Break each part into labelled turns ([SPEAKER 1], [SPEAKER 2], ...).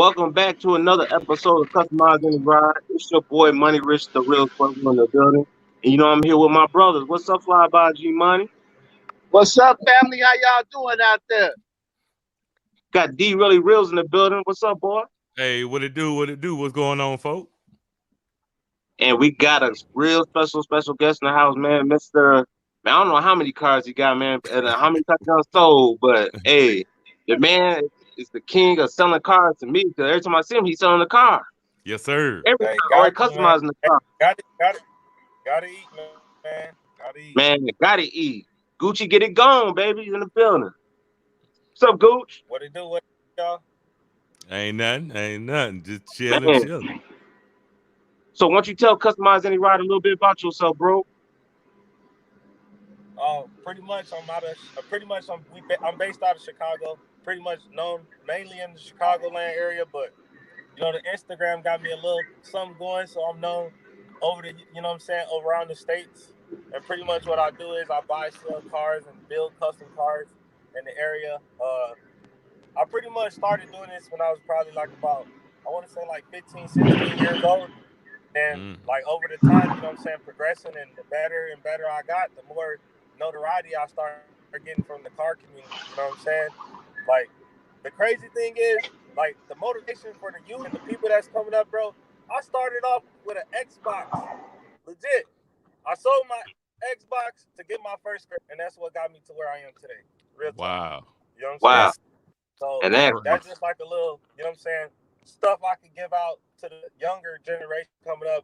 [SPEAKER 1] Welcome back to another episode of Customizing the Ride. It's your boy Money Rich, the real person in the building. And I'm here with my brothers. What's up, Fly by G Money?
[SPEAKER 2] What's up, family? How y'all doing out there?
[SPEAKER 1] Got D Really Reels in the building. What's up, boy?
[SPEAKER 3] Hey, what it do? What it do? What's going on, folk?
[SPEAKER 1] And we got a real special guest in the house, man. Man, I don't know how many cars he got, man, and how many cars he done sold, but hey, the man is the king of selling cars to me because every time I see him, he's selling the car.
[SPEAKER 3] Yes, sir.
[SPEAKER 1] Every
[SPEAKER 4] Hey,
[SPEAKER 1] time, or
[SPEAKER 4] got to, man.
[SPEAKER 1] customizing the car.
[SPEAKER 4] Gotta eat, man. Gotta eat.
[SPEAKER 1] Man, gotta eat. Gucci, get it gone, baby. He's in the building. What's up, Gooch?
[SPEAKER 4] What it do, y'all?
[SPEAKER 3] Ain't nothing. Just chilling,
[SPEAKER 1] Man.
[SPEAKER 3] chilling.
[SPEAKER 1] So, why don't you tell Customize Any Ride a little bit about yourself, bro?
[SPEAKER 4] Pretty much I'm based out of Chicago. Pretty much known mainly in the Chicagoland area, but the Instagram got me a little something going, so I'm known over the around the states. And pretty much what I do is I buy, sell cars, and build custom cars in the area. I pretty much started doing this when I was probably like about, I want to say like 15, 16 years old. And like over the time, progressing, and the better and better I got, the more notoriety I started getting from the car community. You know what I'm saying? Like, the crazy thing is, like, the motivation for the youth and the people that's coming up, bro, I started off with an Xbox. Legit. I sold my Xbox to get my first car, and that's what got me to where I am today. Real talk.
[SPEAKER 3] Wow.
[SPEAKER 4] You know what I'm saying? So
[SPEAKER 1] And
[SPEAKER 4] that's just like a little, stuff I could give out to the younger generation coming up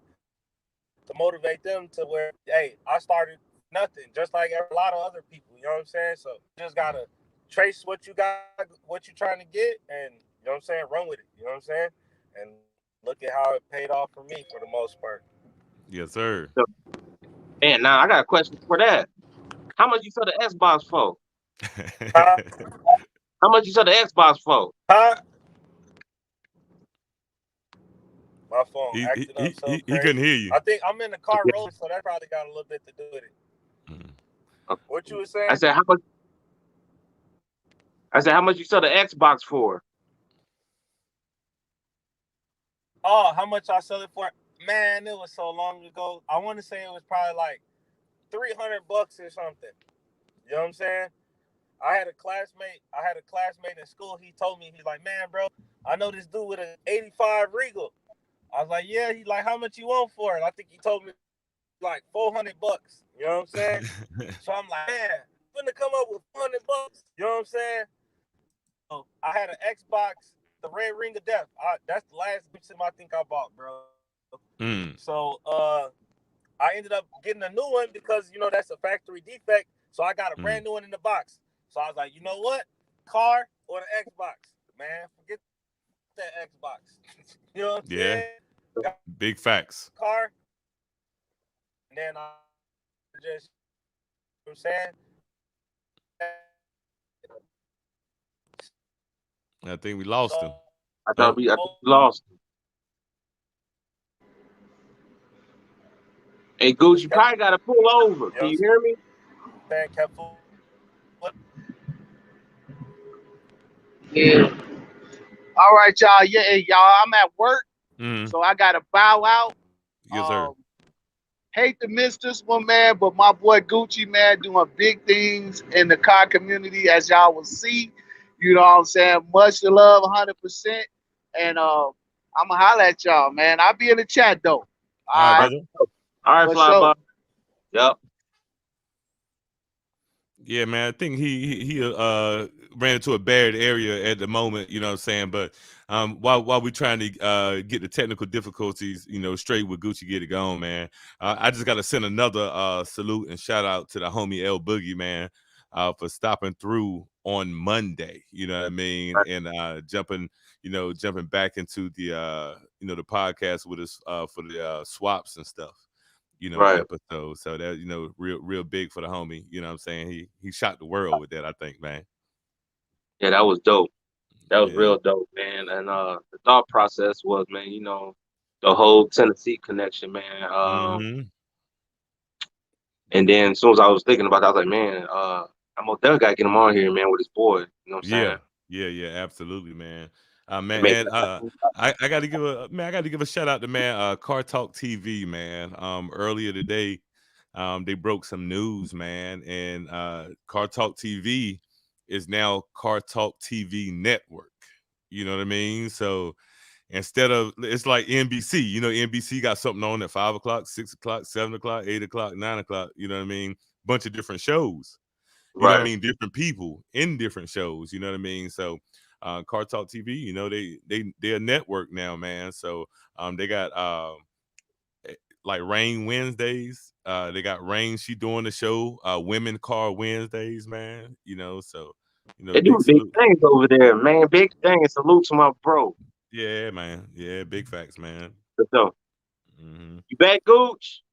[SPEAKER 4] to motivate them to where, hey, I started nothing, just like a lot of other people. You know what I'm saying? So you just gotta trace what you got, what you're trying to get, and run with it. You know what I'm saying? And look at how it paid off for me for the most part.
[SPEAKER 3] Yes, sir.
[SPEAKER 1] Man, now I got a question for that. How much you sell the Xbox for?
[SPEAKER 4] Huh?
[SPEAKER 1] How much you sell the Xbox for?
[SPEAKER 4] Huh? My phone
[SPEAKER 3] he,
[SPEAKER 4] acting
[SPEAKER 3] he,
[SPEAKER 4] up so
[SPEAKER 3] he,
[SPEAKER 4] crazy.
[SPEAKER 3] he couldn't hear you.
[SPEAKER 4] I think I'm in the car rolling, so that probably got a little bit to do with it. What you were saying?
[SPEAKER 1] I said, how much you sell the Xbox for?
[SPEAKER 4] Oh, how much I sell it for? Man, it was so long ago. I want to say it was probably like $300 or something. You know what I'm saying? I had a classmate in school. He told me, he's like, man, bro, I know this dude with an 85 Regal. I was like, yeah. He's like, how much you want for it? I think he told me like $400. You know what I'm saying? So I'm like, man, I'm finna come up with $400. You know what I'm saying? So I had an Xbox, the Red Ring of Death. That's the last sim I think I bought, bro. So I ended up getting a new one because that's a factory defect. So I got a brand new one in the box. So I was like, you know what? Car or the Xbox? Man, forget that Xbox. You know what I'm saying?
[SPEAKER 3] Big facts.
[SPEAKER 4] Car. And then I just, you know what I'm saying?
[SPEAKER 3] I think we lost him.
[SPEAKER 1] I thought we lost him. Hey, Gooch, you probably got to pull over. Can you hear me?
[SPEAKER 2] Yeah. All right, y'all. Yeah, y'all. I'm at work, so I gotta bow out.
[SPEAKER 3] Yes, sir.
[SPEAKER 2] Hate to miss this one, man, but my boy Gucci, man, doing big things in the car community, as y'all will see. You know what I'm saying? Much love, 100%. And I'm gonna holler at y'all, man. I'll be in the chat though.
[SPEAKER 3] All right, brother.
[SPEAKER 1] All right, Fly Bob. Yep.
[SPEAKER 3] Yeah, man. I think he ran into a bad area at the moment, you know what I'm saying? But while we're trying to get the technical difficulties, straight with Gucci get it going, man. I just gotta send another salute and shout out to the homie L Boogie, man, for stopping through on Monday, you know what I mean? Right. And jumping back into the the podcast with us for the swaps and stuff.
[SPEAKER 1] Right.
[SPEAKER 3] Episode. So that, real big for the homie. You know what I'm saying? He shot the world with that, I think, man.
[SPEAKER 1] Yeah, that was dope. That was real dope, man. And the thought process was, man, the whole Tennessee connection, man. And then as soon as I was thinking about that, I was like, man, I'm gonna gotta get him on here, man, with his boy. You know what I'm saying?
[SPEAKER 3] Yeah, absolutely, man. Man,
[SPEAKER 1] Make
[SPEAKER 3] and I got to give a shout out to Car Talk TV, man. Earlier today, they broke some news, man, and Car Talk TV is now Car Talk TV Network. You know what I mean? So instead of, it's like NBC, NBC got something on at 5 o'clock, 6 o'clock, 7 o'clock, 8 o'clock, 9 o'clock. You know what I mean? Bunch of different shows. You know what I
[SPEAKER 1] right.
[SPEAKER 3] mean? Different people in different shows. You know what I mean? So, Car Talk TV, they're a network now, man. So, they got like Rain Wednesdays. They got Rain. She doing the show. Women Car Wednesdays, man. So
[SPEAKER 1] They
[SPEAKER 3] big
[SPEAKER 1] doing big
[SPEAKER 3] salute.
[SPEAKER 1] things over there, man. Big things. Salute to my bro.
[SPEAKER 3] Yeah, man. Yeah, big facts, man.
[SPEAKER 1] So,
[SPEAKER 3] hmm
[SPEAKER 1] you back, Gooch?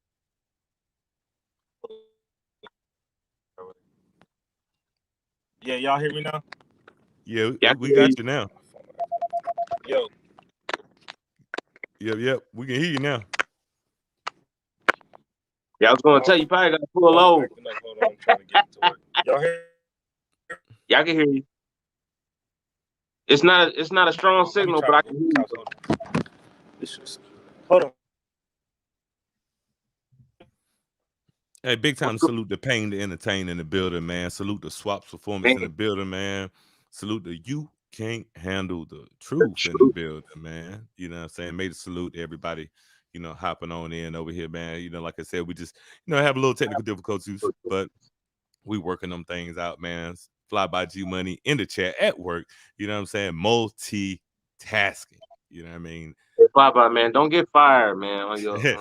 [SPEAKER 4] Yeah, y'all hear me now?
[SPEAKER 3] Yeah,
[SPEAKER 1] Yeah, I
[SPEAKER 3] we
[SPEAKER 1] can
[SPEAKER 3] got
[SPEAKER 1] hear
[SPEAKER 3] you now.
[SPEAKER 4] Yo,
[SPEAKER 3] Yep. We can hear you now.
[SPEAKER 1] Yeah, I was gonna tell you, probably gotta pull
[SPEAKER 4] I'm
[SPEAKER 1] over.
[SPEAKER 4] acting up. Hold on, I'm trying to get to work. Y'all hear?
[SPEAKER 1] Yeah, I can hear you. It's not a strong
[SPEAKER 4] Let me
[SPEAKER 1] signal,
[SPEAKER 4] try
[SPEAKER 1] but I
[SPEAKER 4] to
[SPEAKER 1] can
[SPEAKER 4] go
[SPEAKER 1] hear you.
[SPEAKER 4] to the house. This is. Hold on.
[SPEAKER 3] Hey, big time
[SPEAKER 1] What's good,
[SPEAKER 3] salute to Pain to Entertain in the building, man. Salute to Swaps Performance
[SPEAKER 1] man?
[SPEAKER 3] in the building, man. Salute to You Can't Handle the
[SPEAKER 1] The
[SPEAKER 3] Truth in the
[SPEAKER 1] truth.
[SPEAKER 3] building, man. You know what I'm saying? Made a salute to everybody, hopping on in over here, man. Like I said, we just, have a little technical difficulties, but we working them things out, man. Fly by G Money in the chat at work. You know what I'm saying? Multitasking. You know what I mean?
[SPEAKER 1] Hey, Papa, man, don't get fired, man, on your
[SPEAKER 3] hey,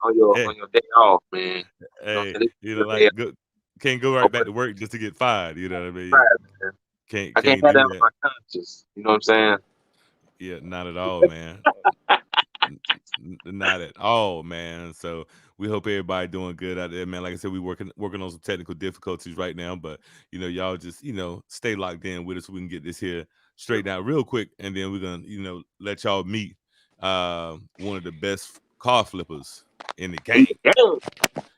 [SPEAKER 1] on your day off, man. You know,
[SPEAKER 3] hey,
[SPEAKER 1] this is your day
[SPEAKER 3] like can't go right
[SPEAKER 1] off.
[SPEAKER 3] back to work just to get fired. You know what I mean?
[SPEAKER 1] Fired, man.
[SPEAKER 3] Can't
[SPEAKER 1] I can't
[SPEAKER 3] can't
[SPEAKER 1] have that
[SPEAKER 3] do
[SPEAKER 1] on
[SPEAKER 3] that.
[SPEAKER 1] my conscience. You know what I'm saying?
[SPEAKER 3] Yeah, not at all, man. Not at all, man. So we hope everybody doing good out there, man. Like I said, we working on some technical difficulties right now, but y'all just stay locked in with us so we can get this here straightened out real quick, and then we're gonna let y'all meet one of the best car flippers in the game,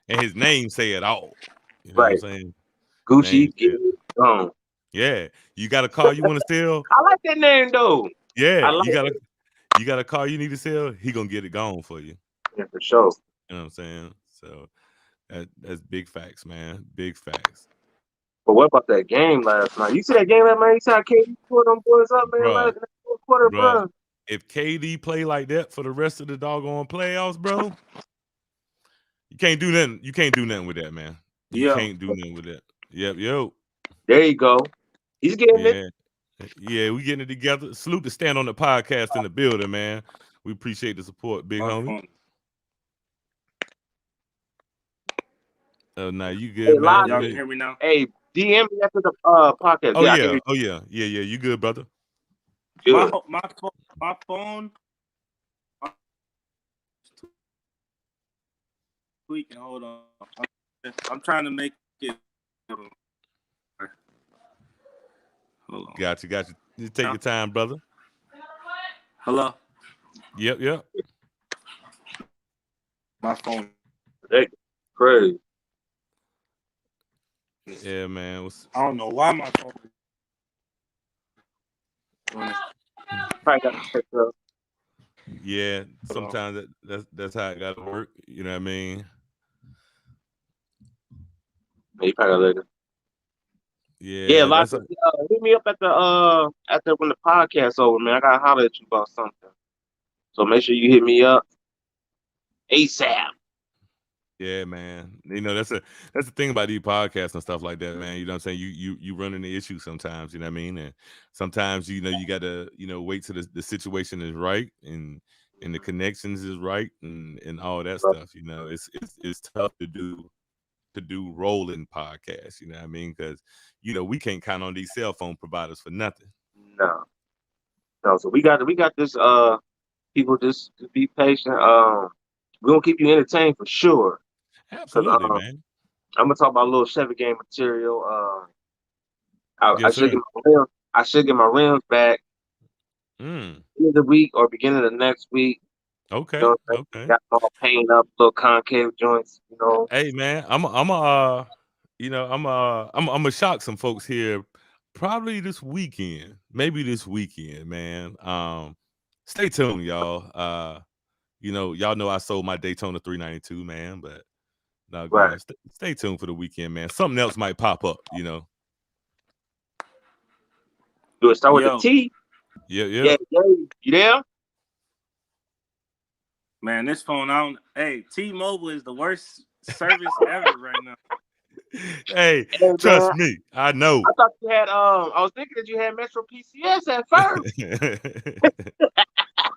[SPEAKER 3] and his name say it all. You know what I'm
[SPEAKER 1] Right.
[SPEAKER 3] saying?
[SPEAKER 1] Gucci,
[SPEAKER 3] Name
[SPEAKER 1] get
[SPEAKER 3] say it.
[SPEAKER 1] it gone.
[SPEAKER 3] Yeah, you got a car you want to sell?
[SPEAKER 1] I like that name though.
[SPEAKER 3] Yeah,
[SPEAKER 1] I like
[SPEAKER 3] you got a car you need to sell? He gonna get it gone for you.
[SPEAKER 1] it for sure.
[SPEAKER 3] You know what I'm saying? So that's big facts, man. Big facts,
[SPEAKER 1] But what about that game last night? You see that game last night? You see how KD put them boys up, man,
[SPEAKER 3] bruh.
[SPEAKER 1] last in the fourth quarter,
[SPEAKER 3] Bruh,
[SPEAKER 1] bro.
[SPEAKER 3] if KD play like that for the rest of the doggone playoffs, bro, you can't do nothing. You can't do nothing with that, man. You
[SPEAKER 2] Yeah.
[SPEAKER 3] can't do nothing with that. Yep, yo.
[SPEAKER 1] There you go. He's getting it.
[SPEAKER 3] Yeah, we getting it together. Salute to Stand on the Podcast in the building, man. We appreciate the support, big homie. Oh, now you
[SPEAKER 1] Hey,
[SPEAKER 3] good, man?
[SPEAKER 2] Y'all can hear me now?
[SPEAKER 1] Hey, DM me after the podcast.
[SPEAKER 3] Oh
[SPEAKER 1] Yeah, I can hear
[SPEAKER 3] yeah, yeah. You good, brother?
[SPEAKER 1] you good.
[SPEAKER 2] My phone. Tweaking. Hold on. I'm trying to make it. Hold on.
[SPEAKER 3] Got you. You take your time, brother.
[SPEAKER 2] Hello.
[SPEAKER 3] Yep.
[SPEAKER 2] My phone.
[SPEAKER 1] Hey, crazy.
[SPEAKER 3] Yeah, man.
[SPEAKER 2] I don't know why my phone.
[SPEAKER 1] Probably got to check up.
[SPEAKER 3] Yeah, sometimes that's how it got to work. You know what I mean?
[SPEAKER 1] You probably got later.
[SPEAKER 3] Yeah,
[SPEAKER 1] lots of hit me up at the after when the podcast over, man. I gotta holler at you about something. So make sure you hit me up ASAP.
[SPEAKER 3] yeah, man. That's the thing about these podcasts and stuff like that, man. You know what I'm saying? You run into issues sometimes, you know what I mean? And sometimes you gotta, wait till the situation is right and the connections is right and all that stuff. It's tough to do rolling podcasts, you know what I mean? Because we can't count on these cell phone providers for nothing.
[SPEAKER 1] No. So we got this people just be patient. We're gonna keep you entertained for sure.
[SPEAKER 3] Absolutely, man.
[SPEAKER 1] I'm gonna talk about a little Chevy game material. I
[SPEAKER 3] Yes,
[SPEAKER 1] should
[SPEAKER 3] sir.
[SPEAKER 1] get my rims back
[SPEAKER 3] Mm.
[SPEAKER 1] end of the week or beginning of the next week.
[SPEAKER 3] Okay.
[SPEAKER 1] You know what I'm saying? Got them all paint up, little concave joints,
[SPEAKER 3] Hey man, I'm gonna shock some folks here Probably this weekend. Maybe this weekend, man. Stay tuned, y'all. Y'all know I sold my Daytona 392, man, but no,
[SPEAKER 1] Right.
[SPEAKER 3] stay tuned for the weekend, man. Something else might pop up,
[SPEAKER 1] Do it start with the T?
[SPEAKER 3] Yeah.
[SPEAKER 1] Yeah. You there?
[SPEAKER 4] Man, this phone, hey, T-Mobile is the worst service ever right now.
[SPEAKER 3] Hey, trust me, I know.
[SPEAKER 1] I thought you had I was thinking that you had Metro PCS at first.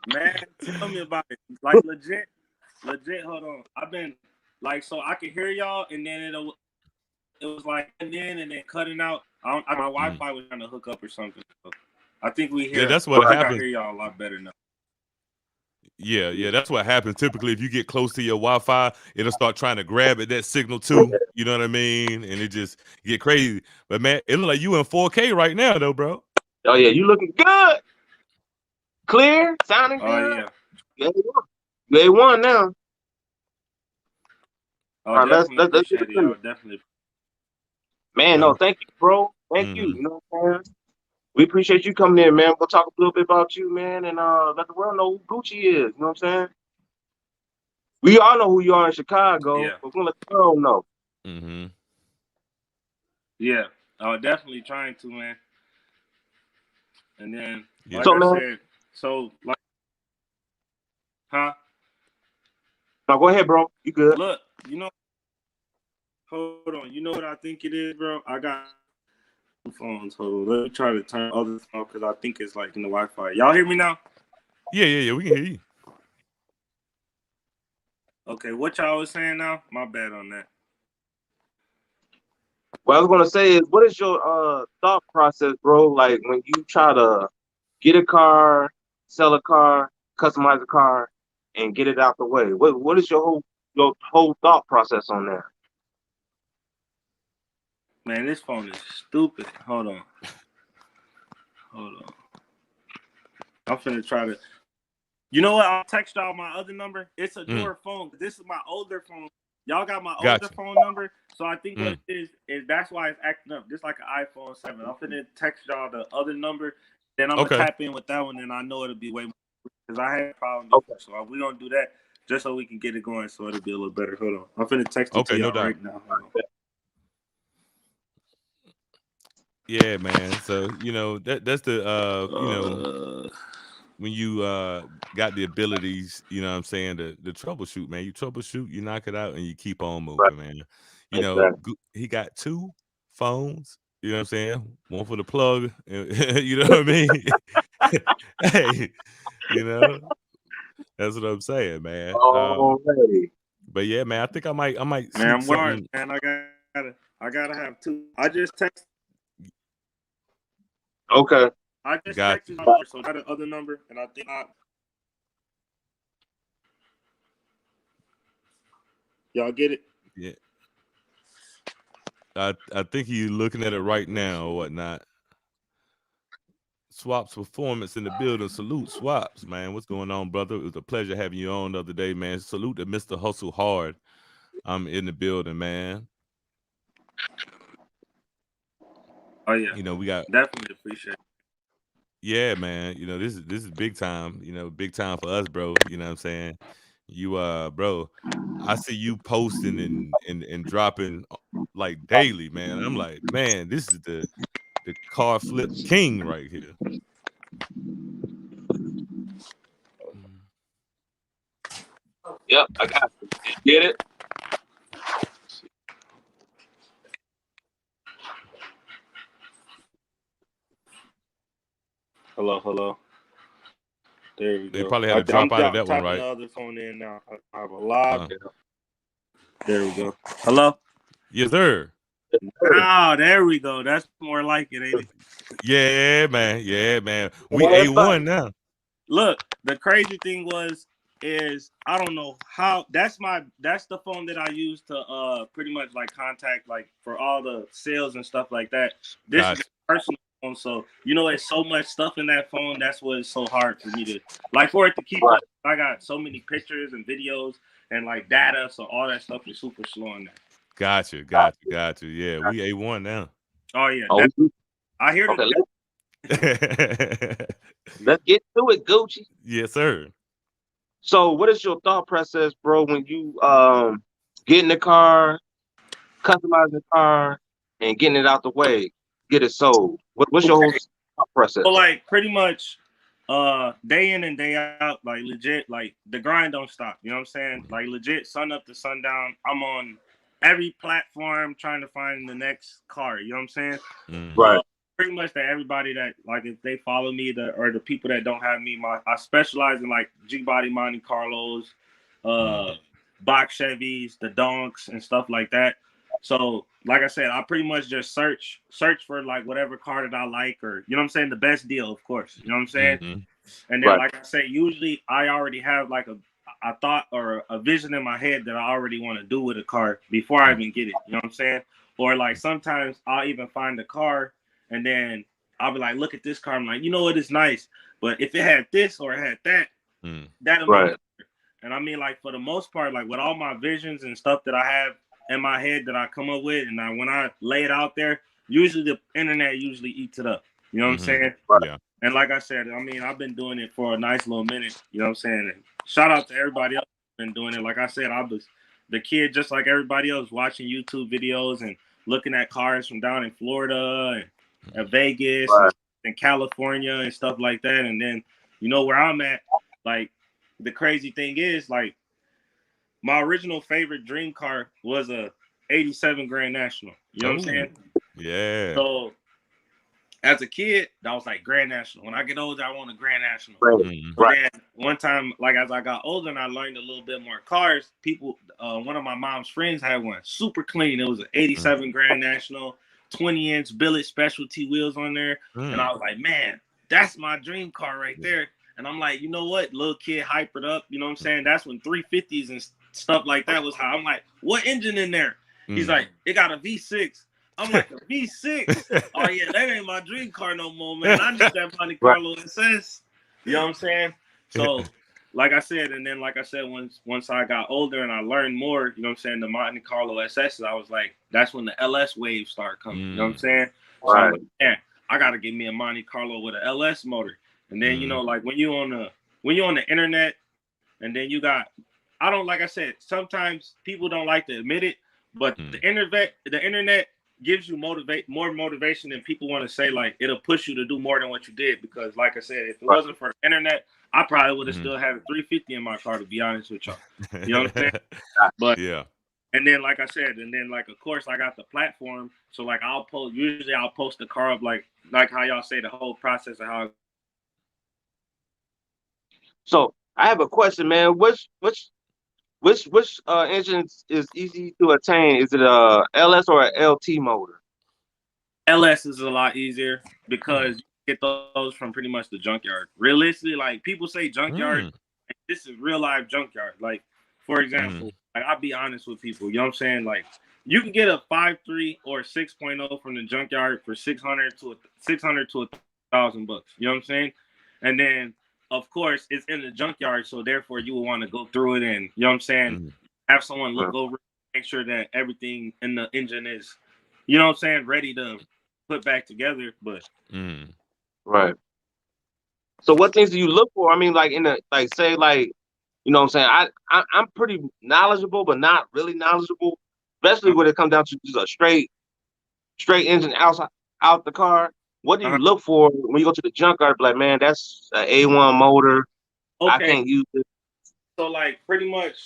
[SPEAKER 4] Man, tell me about it. Like legit, hold on. I've been like, so I could hear y'all, and then it was like and then cutting out. My Wi-Fi was trying to hook up or something. So I think we hear.
[SPEAKER 3] Yeah, that's what happens.
[SPEAKER 4] I hear y'all a lot better now.
[SPEAKER 3] Yeah, that's what happens. Typically, if you get close to your Wi-Fi, it'll start trying to grab at that signal too. You know what I mean? And it just get crazy. But man, it look like you in 4K right now, though, bro.
[SPEAKER 1] Oh yeah, you looking good. Clear, sounding good.
[SPEAKER 4] Oh yeah.
[SPEAKER 1] You A1 now.
[SPEAKER 4] Oh, right, let's appreciate it, y'all. Definitely.
[SPEAKER 1] Man, no, thank you, bro. Thank you. You know what I'm saying? We appreciate you coming in, man. We'll talk a little bit about you, man, and let the world know who Gucci is. You know what I'm saying? We all know who you are in Chicago, but we're gonna let the world know.
[SPEAKER 3] Mm-hmm.
[SPEAKER 4] Yeah, definitely trying to, man. And then, like
[SPEAKER 1] so,
[SPEAKER 4] I
[SPEAKER 1] man,
[SPEAKER 4] said, so like, huh?
[SPEAKER 1] No, go ahead, bro. You good?
[SPEAKER 4] Look, hold on. You know what I think it is, bro? I got phones. Hold on. Let me try to turn other phone because I think it's like in the Wi-Fi. Y'all hear me now?
[SPEAKER 3] Yeah. We can hear you.
[SPEAKER 4] Okay, what y'all was saying now? My bad on that.
[SPEAKER 1] What I was gonna say is, what is your thought process, bro? Like when you try to get a car, sell a car, customize a car, and get it out the way. What is your whole thought process on that?
[SPEAKER 4] Man, this phone is stupid. Hold on. I'm finna try to. You know what? I'll text y'all my other number. It's a newer phone. This is my older phone. Y'all got my older phone number. So I think what it is that's why it's acting up. Just like an iPhone 7. I'm finna text y'all the other number. Then I'm gonna tap in with that one, and I know it'll be way more because I had a problem before. So we're gonna do that just so we can get it going, so it'll be a little better. Hold on. I'm finna text it to y'all right now.
[SPEAKER 3] Yeah, man. So that's the when you got the abilities, you know what I'm saying, the troubleshoot, man. You troubleshoot, you knock it out, and you keep on moving, man. He got 2 phones, you know what I'm saying? One for the plug, you know what I mean? Hey, that's what I'm saying, man. But yeah, man, I think I might
[SPEAKER 4] man, I'm something. Man, I gotta have 2. I just text.
[SPEAKER 1] Okay.
[SPEAKER 4] I just texted my number, so I got the other number, and I think y'all get it.
[SPEAKER 3] Yeah. I think he's looking at it right now or whatnot. Swaps performance in the building. Salute Swaps, man. What's going on, brother? It was a pleasure having you on the other day, man. Salute to Mr. Hustle Hard. I'm in the building, man.
[SPEAKER 4] Oh yeah.
[SPEAKER 3] We got
[SPEAKER 4] definitely appreciate it.
[SPEAKER 3] Yeah, man. This is big time, big time for us, bro. You know what I'm saying? You bro, I see you posting and dropping like daily, man. I'm like, man, this is the car flip king right here.
[SPEAKER 1] Yep, I got you. Get it?
[SPEAKER 4] Hello. There we go.
[SPEAKER 3] They probably had to drop out of that one, right?
[SPEAKER 4] The other phone in now. I have a lot. There we go. Hello?
[SPEAKER 3] Yes, sir.
[SPEAKER 4] Oh, there we go. That's more like it, ain't it?
[SPEAKER 3] Yeah, man. We A1 now.
[SPEAKER 4] Look, the crazy thing is I don't know how that's the phone that I use to pretty much like contact like for all the sales and stuff like that. This is personal phone, so it's so much stuff in that phone. That's what it's so hard for me to like for it to keep up. I got so many pictures and videos and like data, so all that stuff is super slow on that.
[SPEAKER 3] Got you. Yeah, we A1 now.
[SPEAKER 4] Oh yeah. I hear
[SPEAKER 1] Okay,
[SPEAKER 4] the
[SPEAKER 1] let's get to it, Gucci.
[SPEAKER 3] Yes, sir.
[SPEAKER 1] So, what is your thought process, bro, when you get in the car, customize the car, and getting it out the way, get it sold? What's your whole thought process?
[SPEAKER 4] So like pretty much day in and day out, like legit, like the grind don't stop. You know what I'm saying? Like legit, sun up to sundown. I'm on every platform trying to find the next car. You know what I'm saying?
[SPEAKER 1] Right.
[SPEAKER 4] Pretty much that everybody that like if they follow me, or the people that don't have me, I specialize in like G-Body Monte Carlos, box Chevys, the Donks and stuff like that. So like I said, I pretty much just search for like whatever car that I like, or you know what I'm saying, the best deal, of course. You know what I'm saying? And then like I say, usually I already have like a thought or a vision in my head that I already want to do with a car before I even get it. You know what I'm saying? Or like sometimes I'll even find a car and then I'll be like, look at this car. I'm like, you know what? It's nice, but if it had this or it had that, that'll be better. And I mean, like for the most part, like with all my visions and stuff that I have in my head that I come up with, and when I lay it out there, usually the internet usually eats it up. You know what I'm saying?
[SPEAKER 3] Yeah.
[SPEAKER 4] And like I said, I mean, I've been doing it for a nice little minute. You know what I'm saying? And shout out to everybody else who's been doing it. Like I said, I was the kid just like everybody else, watching YouTube videos and looking at cars from down in Florida and Vegas and California and stuff like that. And then, you know, where I'm at, like the crazy thing is, like my original favorite dream car was a 87 Grand National. You know what I'm saying?
[SPEAKER 3] Yeah.
[SPEAKER 4] So as a kid, that was like Grand National. When I get older, I want a Grand National. But then one time, like as I got older and I learned a little bit more cars, people, one of my mom's friends had one super clean. It was an 87 Grand National, 20-inch billet specialty wheels on there. And I was like, man, that's my dream car right there. And I'm like, you know what? Little kid hype it up. You know what I'm saying? That's when 350s and stuff like that was how. I'm like, what engine in there? He's like, it got a V6. I'm like, a V6? Oh, yeah, that ain't my dream car no more, man. I need that Monte Carlo SS. You know what I'm saying? So, like I said, and then like I said, once I got older and I learned more, you know what I'm saying, the Monte Carlo SS, I was like, that's when the LS wave started coming. You know what I'm saying? So I was like, yeah, I got to get me a Monte Carlo with an LS motor. And then, you know, like when you're on the internet and then you got, I don't, like I said, sometimes people don't like to admit it, but the internet gives you more motivation than people want to say. Like it'll push you to do more than what you did, because like I said, if it wasn't for the internet, I probably would have still had a 350 in my car, to be honest with y'all. You know what I'm saying? But yeah. And then like I said, and then like of course I got the platform, so like I'll post the car up like how y'all say the whole process of how.
[SPEAKER 1] So I have a question, man. Which engine is easy to attain? Is it a LS or a LT motor?
[SPEAKER 4] LS is a lot easier because you get those from pretty much the junkyard. Realistically, like people say junkyard, this is real life junkyard. Like for example, like I'll be honest with people, you know what I'm saying? Like you can get a 5.3 or 6.0 from the junkyard for $600 to $1,000. You know what I'm saying? And then of course it's in the junkyard, so therefore you will want to go through it and, you know what I'm saying, have someone look over, make sure that everything in the engine is, you know what I'm saying, ready to put back together. But
[SPEAKER 1] right. So what things do you look for? I mean, like in the say like, you know what I'm saying? I'm pretty knowledgeable, but not really knowledgeable, especially when it comes down to just a straight engine out the car. What do you look for when you go to the junkyard? Like, man, that's an A1 motor. I can't use it.
[SPEAKER 4] So like pretty much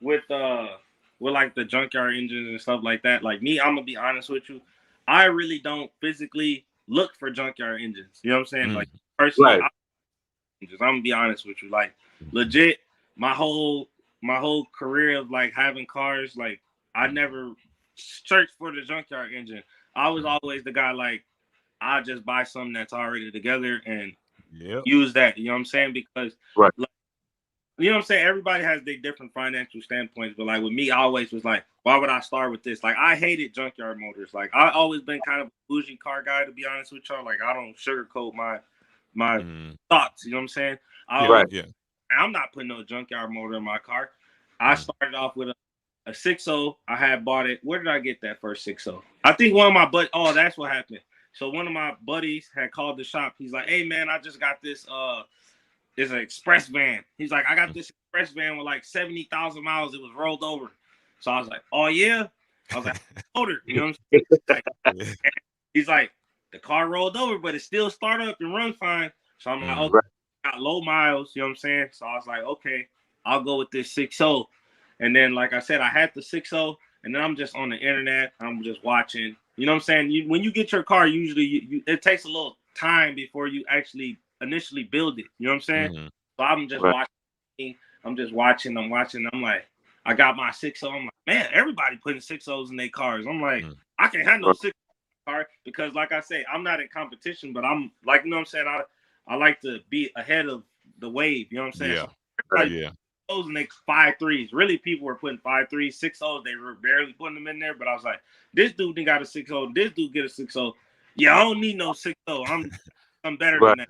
[SPEAKER 4] with like the junkyard engines and stuff like that, like me, I'm gonna be honest with you, I really don't physically look for junkyard engines. You know what I'm saying? Like personally, I'm gonna be honest with you. Like legit, my whole career of like having cars, like I never searched for the junkyard engine. I was always the guy like, I just buy something that's already together and use that. You know what I'm saying? Because like, you know what I'm saying? Everybody has their different financial standpoints, but like with me, I always was like, why would I start with this? Like I hated junkyard motors. Like I always been kind of a bougie car guy, to be honest with y'all. Like I don't sugarcoat my thoughts. You know what I'm saying? I'm not putting no junkyard motor in my car. I started off with a 6.0. I had bought it. Where did I get that first 6.0? I think one of my that's what happened. So one of my buddies had called the shop. He's like, "Hey man, I just got this. It's an express van." He's like, "I got this express van with like 70,000 miles. It was rolled over." So I was like, "Oh yeah." I was like, "Older," you know what I'm saying? Like, he's like, "The car rolled over, but it still started up and run fine." So I'm like, "Okay, got low miles," you know what I'm saying? So I was like, "Okay, I'll go with this 6.0." And then, like I said, I had the 6.0, and then I'm just on the internet. I'm just watching. You know what I'm saying? When you get your car, usually it takes a little time before you actually initially build it. You know what I'm saying? So I'm just watching. I'm watching. I'm like, I got my 6.0. I'm like, man, everybody putting 6.0s in their cars. I'm like, I can't have no 6.0 car because, like I say, I'm not in competition, but I'm like, you know what I'm saying? I like to be ahead of the wave. You know what I'm saying?
[SPEAKER 3] Yeah.
[SPEAKER 4] So those and they 5.3s. Really, people were putting 5.3s, 6.0s. They were barely putting them in there. But I was like, this dude didn't got a 6.0. This dude get a 6.0. Yeah, I don't need no 6.0. I'm better than that.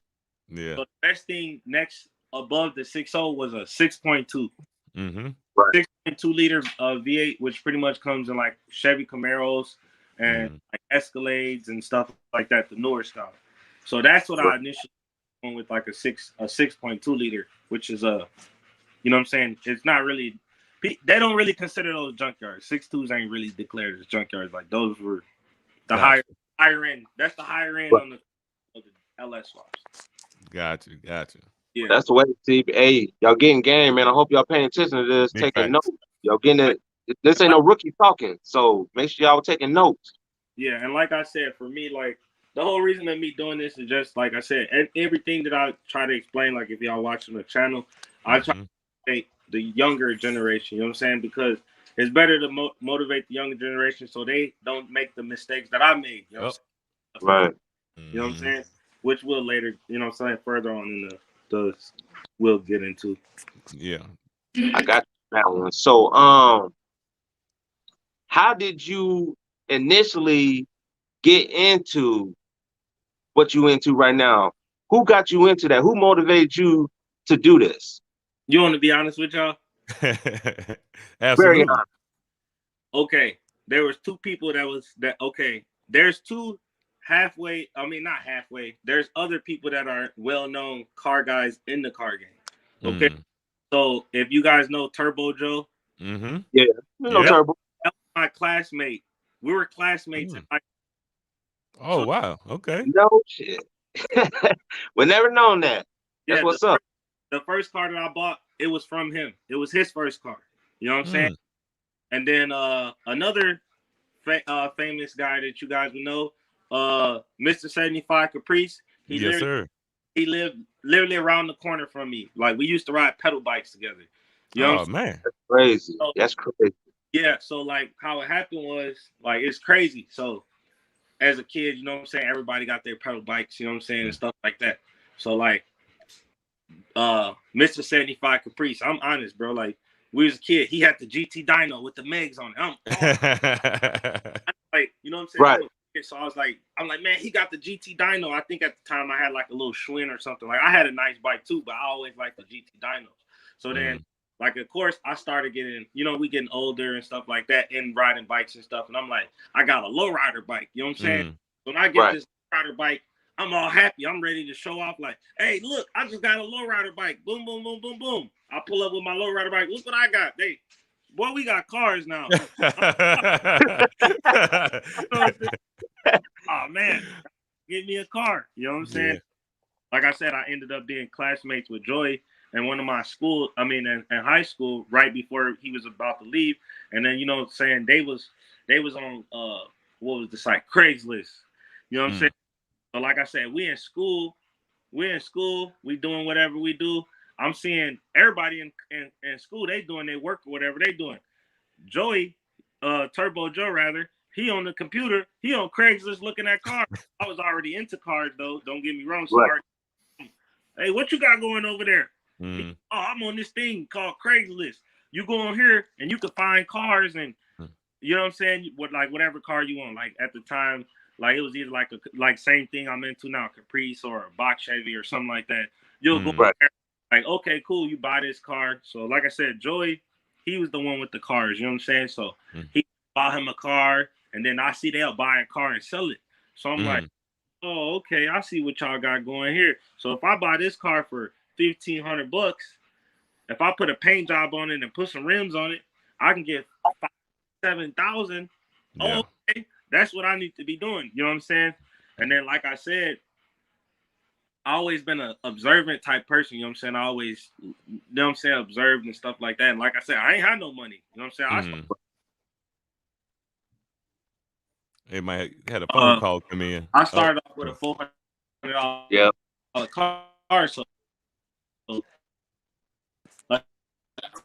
[SPEAKER 3] Yeah.
[SPEAKER 4] So the best thing next above the 6.0 was a 6.2. 6.2 liter V8, which pretty much comes in like Chevy Camaros and like Escalades and stuff like that, the newer stuff. So that's what I initially went with, like a 6.2 liter, which is you know what I'm saying? It's not really, they don't really consider those junkyards. 6.2s ain't really declared as junkyards. Like those were the higher end. That's the higher end on the LS swaps.
[SPEAKER 3] Gotcha.
[SPEAKER 1] Yeah. That's the way. See, hey, y'all getting game, man. I hope y'all paying attention to this, taking notes. Y'all getting it. This ain't no rookie talking, so make sure y'all taking notes.
[SPEAKER 4] Yeah, and like I said, for me, like the whole reason of me doing this is just like I said, everything that I try to explain. Like if y'all watching the channel, I try to motivate the younger generation. You know what I'm saying? Because it's better to motivate the younger generation so they don't make the mistakes that I made. You know what I'm saying?
[SPEAKER 1] Right.
[SPEAKER 4] You know what I'm saying? Which we'll later, you know what I'm saying, further on in the we'll get into.
[SPEAKER 3] Yeah.
[SPEAKER 1] I got that one. So how did you initially get into what you into right now? Who got you into that? Who motivated you to do this?
[SPEAKER 4] You want to be honest with y'all?
[SPEAKER 3] Absolutely.
[SPEAKER 1] Very honest.
[SPEAKER 4] Okay, there was two people okay, there's two halfway, I mean not halfway, there's other people that are well-known car guys in the car game. Okay. So if you guys know Turbo Joe.
[SPEAKER 1] Yeah, you know Turbo.
[SPEAKER 4] That was my classmate. We were classmates in high
[SPEAKER 3] school. Oh wow, okay.
[SPEAKER 1] No shit. We never known that. That's what's up.
[SPEAKER 4] The first car that I bought, it was from him. It was his first car. You know what I'm saying? And then another famous guy that you guys would know, Mr. 75 Caprice. He lived literally around the corner from me. Like we used to ride pedal bikes together. You know
[SPEAKER 3] man,
[SPEAKER 1] that's crazy. So, that's crazy.
[SPEAKER 4] Yeah, so like how it happened was like it's crazy. So as a kid, you know what I'm saying, everybody got their pedal bikes, you know what I'm saying, and stuff like that. So like Mr. 75 Caprice, I'm honest, bro. Like we was a kid, he had the GT Dyno with the Megs on it. Like, you know what I'm saying?
[SPEAKER 1] Right.
[SPEAKER 4] So I was like, I'm like, man, he got the GT Dyno. I think at the time I had like a little Schwinn or something. Like I had a nice bike too, but I always liked the GT Dynos. So then, like, of course, I started getting, you know, we getting older and stuff like that and riding bikes and stuff. And I'm like, I got a lowrider bike. You know what I'm saying? So when I get this rider bike, I'm all happy. I'm ready to show off like, hey, look, I just got a lowrider bike. Boom, boom, boom, boom, boom. I pull up with my lowrider bike. Look what I got. Hey, boy, we got cars now. Oh, man, give me a car. You know what I'm saying? Yeah. Like I said, I ended up being classmates with Joey and one of my school, in high school, right before he was about to leave. And then, you know what I'm saying, they was on, what was the site? Craigslist. You know what I'm saying? So like I said, we in school, we doing whatever we do. I'm seeing everybody in school, they doing their work or whatever they doing. Joey, Turbo Joe rather, he on the computer, he on Craigslist looking at cars. I was already into cars though, don't get me wrong. So hey, what you got going over there? Oh, I'm on this thing called Craigslist. You go on here and you can find cars and you know what I'm saying? Like whatever car you want. Like at the time, like it was either like same thing I'm into now, Caprice or a Box Chevy or something like that. You'll go there, like, okay, cool, you buy this car. So like I said, Joey, he was the one with the cars, you know what I'm saying? So he bought him a car and then I see they'll buy a car and sell it. So I'm like, oh, okay, I see what y'all got going here. So if I buy this car for $1,500, if I put a paint job on it and put some rims on it, I can get 7,000.
[SPEAKER 3] Yeah.
[SPEAKER 4] Oh, okay, that's what I need to be doing. You know what I'm saying? And then, like I said, I always been an observant type person. You know what I'm saying? I always, you know what I'm saying, observed and stuff like that. And like I said, I ain't had no money. You know what I'm saying?
[SPEAKER 3] It might had a phone call come in.
[SPEAKER 4] I started off with a $400 car, so like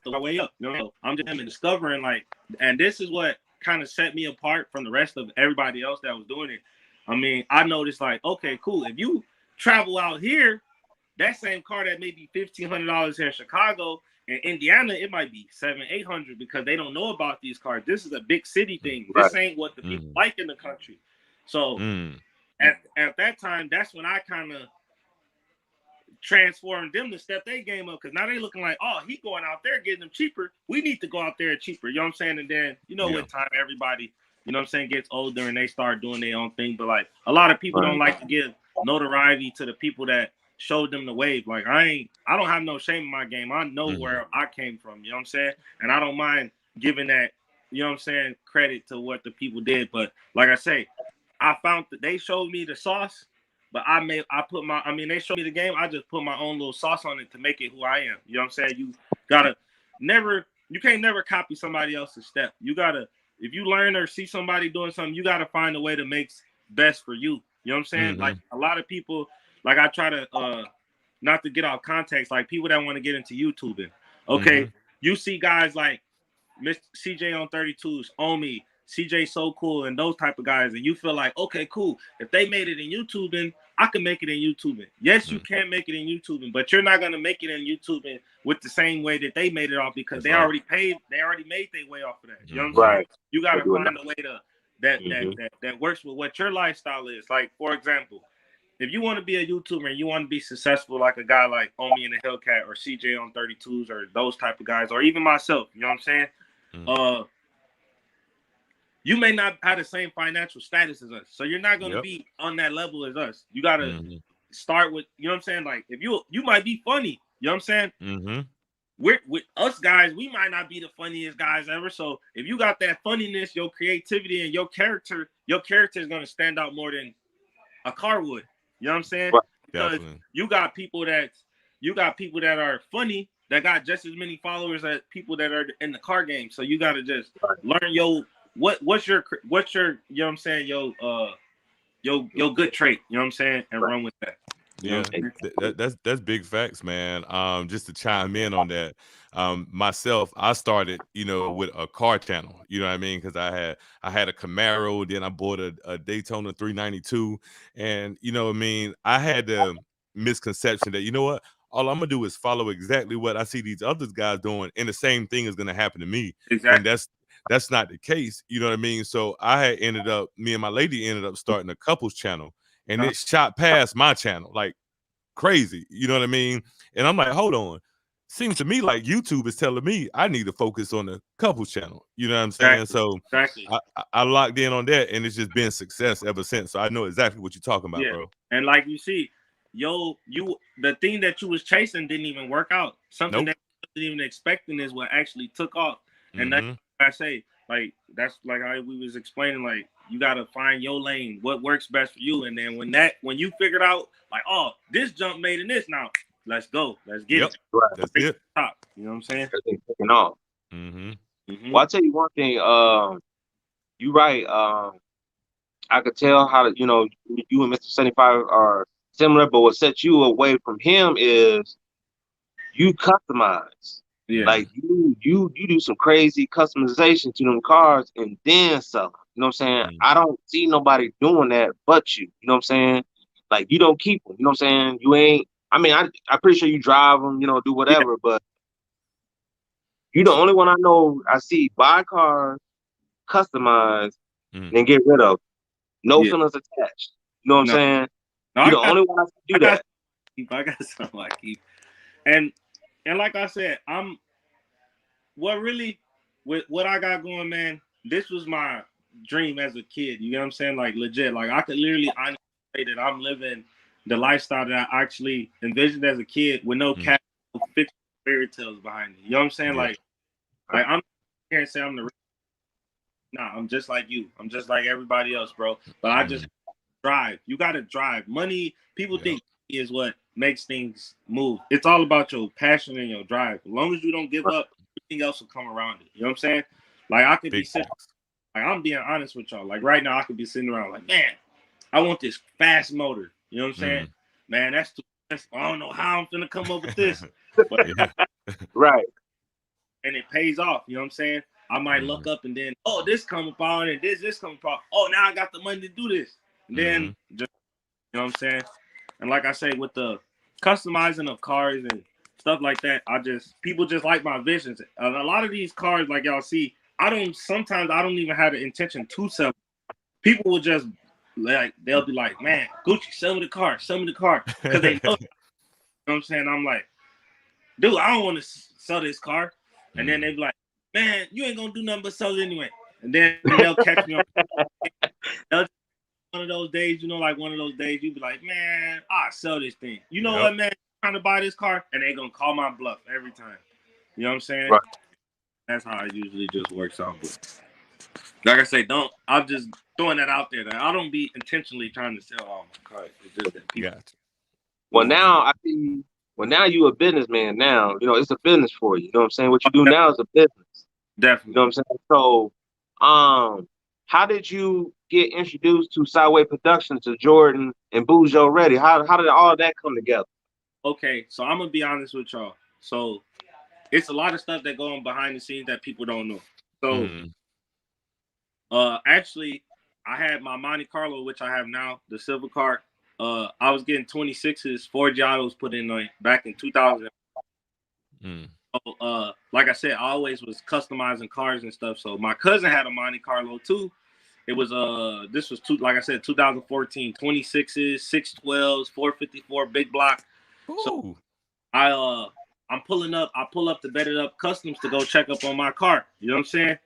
[SPEAKER 4] the way up. You know, I'm just discovering like, and this is what kind of set me apart from the rest of everybody else that was doing it. I mean, I noticed like, okay, cool. If you travel out here, that same car that may be $1,500 here in Chicago, in Indiana, it might be $700-800 because they don't know about these cars. This is a big city thing.
[SPEAKER 1] Right.
[SPEAKER 4] This ain't what the people like in the country. So at that time, that's when I kind of transformed them to step their game up, because now they looking like, oh, he going out there getting them cheaper. We need to go out there cheaper. You know what I'm saying? And then, you know, with time, everybody, you know what I'm saying, gets older and they start doing their own thing. But like a lot of people don't like to give notoriety to the people that showed them the wave. Like I don't have no shame in my game. I know where I came from, you know what I'm saying? And I don't mind giving that, you know what I'm saying, credit to what the people did. But like I say, I found that they showed me the sauce, but they showed me the game. I just put my own little sauce on it to make it who I am. You know what I'm saying? You can't never copy somebody else's step. You gotta, if you learn or see somebody doing something, you gotta find a way to make best for you. You know what I'm saying? Like a lot of people, like I try to not to get off context, like people that want to get into YouTubing. Okay, you see guys like Mr. CJ on 32s, Omi, CJ So Cool, and those type of guys, and you feel like, okay, cool. If they made it in YouTubing, I can make it in YouTubing. Yes, you can make it in YouTubing, but you're not gonna make it in YouTubing with the same way that they made it off, because they already made their way off of that. You know what I'm saying? You gotta find a way to that works with what your lifestyle is. Like, for example, if you want to be a YouTuber and you want to be successful like a guy like Omi and the Hellcat or CJ on 32s or those type of guys, or even myself, you know what I'm saying? You may not have the same financial status as us, so you're not going to be on that level as us. You got to start with, you know what I'm saying? Like, if you might be funny, you know what I'm saying? We're with us guys, we might not be the funniest guys ever. So if you got that funniness, your creativity, and your character is going to stand out more than a car would. You know what I'm saying? Because you got people that are funny that got just as many followers as people that are in the car game. So you got to just learn what's your you know what I'm saying, your good trait, you know what I'm saying, and run with that.
[SPEAKER 3] Yeah, that's big facts, man. Just to chime in on that, myself, I started, you know, with a car channel. You know what I mean? Because I had a Camaro, then I bought a Daytona 392, and you know what I mean. I had the misconception that, you know what, all I'm gonna do is follow exactly what I see these other guys doing, and the same thing is gonna happen to me.
[SPEAKER 4] Exactly.
[SPEAKER 3] And that's not the case. You know what I mean? So me and my lady ended up starting a couples channel. And it shot past my channel like crazy. You know what I mean? And I'm like, hold on. Seems to me like YouTube is telling me I need to focus on the couples channel. You know what I'm saying?
[SPEAKER 4] Exactly.
[SPEAKER 3] So I locked in on that, and it's just been success ever since. So I know exactly what you're talking about, bro.
[SPEAKER 4] And like you see, the thing that you was chasing didn't even work out. Something that you wasn't even expecting is what actually took off. And that's what I say. Like, that's like how we was explaining, like, you got to find your lane, what works best for you. And then when you figured out, like, oh, this jump made in this, now let's go. Let's get it.
[SPEAKER 3] That's it.
[SPEAKER 4] Top. You know what I'm saying?
[SPEAKER 1] Taking off. Well, I'll tell you one thing. You right. I could tell how to, you know, you and Mr. 75 are similar, but what sets you away from him is you customize.
[SPEAKER 4] Yeah.
[SPEAKER 1] Like you do some crazy customization to them cars and then sell. You know what I'm saying? I don't see nobody doing that but you. You know what I'm saying? Like, you don't keep them. You know what I'm saying? You ain't. I mean, I'm pretty sure you drive them. You know, do whatever. But you the only one I know. I see buy cars, customize, and get rid of. No feelings attached. You know what I'm saying?
[SPEAKER 4] No,
[SPEAKER 1] You're the only one I can do that.
[SPEAKER 4] I got something I keep. And like I said, what I got going, man, this was my dream as a kid. You know what I'm saying? Like, legit. Like, I could literally say that I'm living the lifestyle that I actually envisioned as a kid with no cat fiction fairy tales behind it. You know what I'm saying?
[SPEAKER 3] Yeah.
[SPEAKER 4] Like I'm here and say I'm the nah, I'm just like you. I'm just like everybody else, bro. But I just drive. You gotta drive. Money, people think is what makes things move. It's all about your passion and your drive. As long as you don't give up, everything else will come around it. You know what I'm saying? Like I could be sitting, like I'm being honest with y'all. Like right now, I could be sitting around like, man, I want this fast motor. You know what I'm saying? Man, that's too. I don't know how I'm gonna come up with this, but
[SPEAKER 1] Right.
[SPEAKER 4] and it pays off. You know what I'm saying? I might look up and then, oh, this come upon and this come upon. Oh, now I got the money to do this. And then just, you know what I'm saying? And like I say, with the customizing of cars and stuff like that, people just like my visions. A lot of these cars, like y'all see, sometimes I don't even have the intention to sell. People will just they'll be like, man, Gucci, sell me the car. Because they know, you know what I'm saying? I'm like, dude, I don't want to sell this car. And then they be like, man, you ain't gonna do nothing but sell it anyway. And then they'll catch me on one of those days, like one of those days you be like, man, I'll sell this thing. You know what, man? I'm trying to buy this car, and they gonna call my bluff every time. You know what I'm saying?
[SPEAKER 1] Right.
[SPEAKER 4] That's how it usually just works out. But like I say, I'm just throwing that out there. That I don't be intentionally trying to sell all my cars. It's just that people.
[SPEAKER 3] Gotcha.
[SPEAKER 1] Well, now I see. Well, now you a businessman. Now it's a business for you. You know what I'm saying? What you do now is a business.
[SPEAKER 4] Definitely.
[SPEAKER 1] You know what I'm saying? So, how did you get introduced to Sideway Productions, to Jordan and Bujo Ready? How did all that come together?
[SPEAKER 4] Okay, so I'm gonna be honest with y'all. So it's a lot of stuff that go on behind the scenes that people don't know. So, actually, I had my Monte Carlo, which I have now, the silver car. I was getting 26s, 4 Giottos put in there back in 2000. So, like I said, I always was customizing cars and stuff. So my cousin had a Monte Carlo too. It was this was like I said, 2014, 26s, 612s, 454 big block. So I'm pulling up. I pull up to Bet It Up Customs to go check up on my car. You know what I'm saying?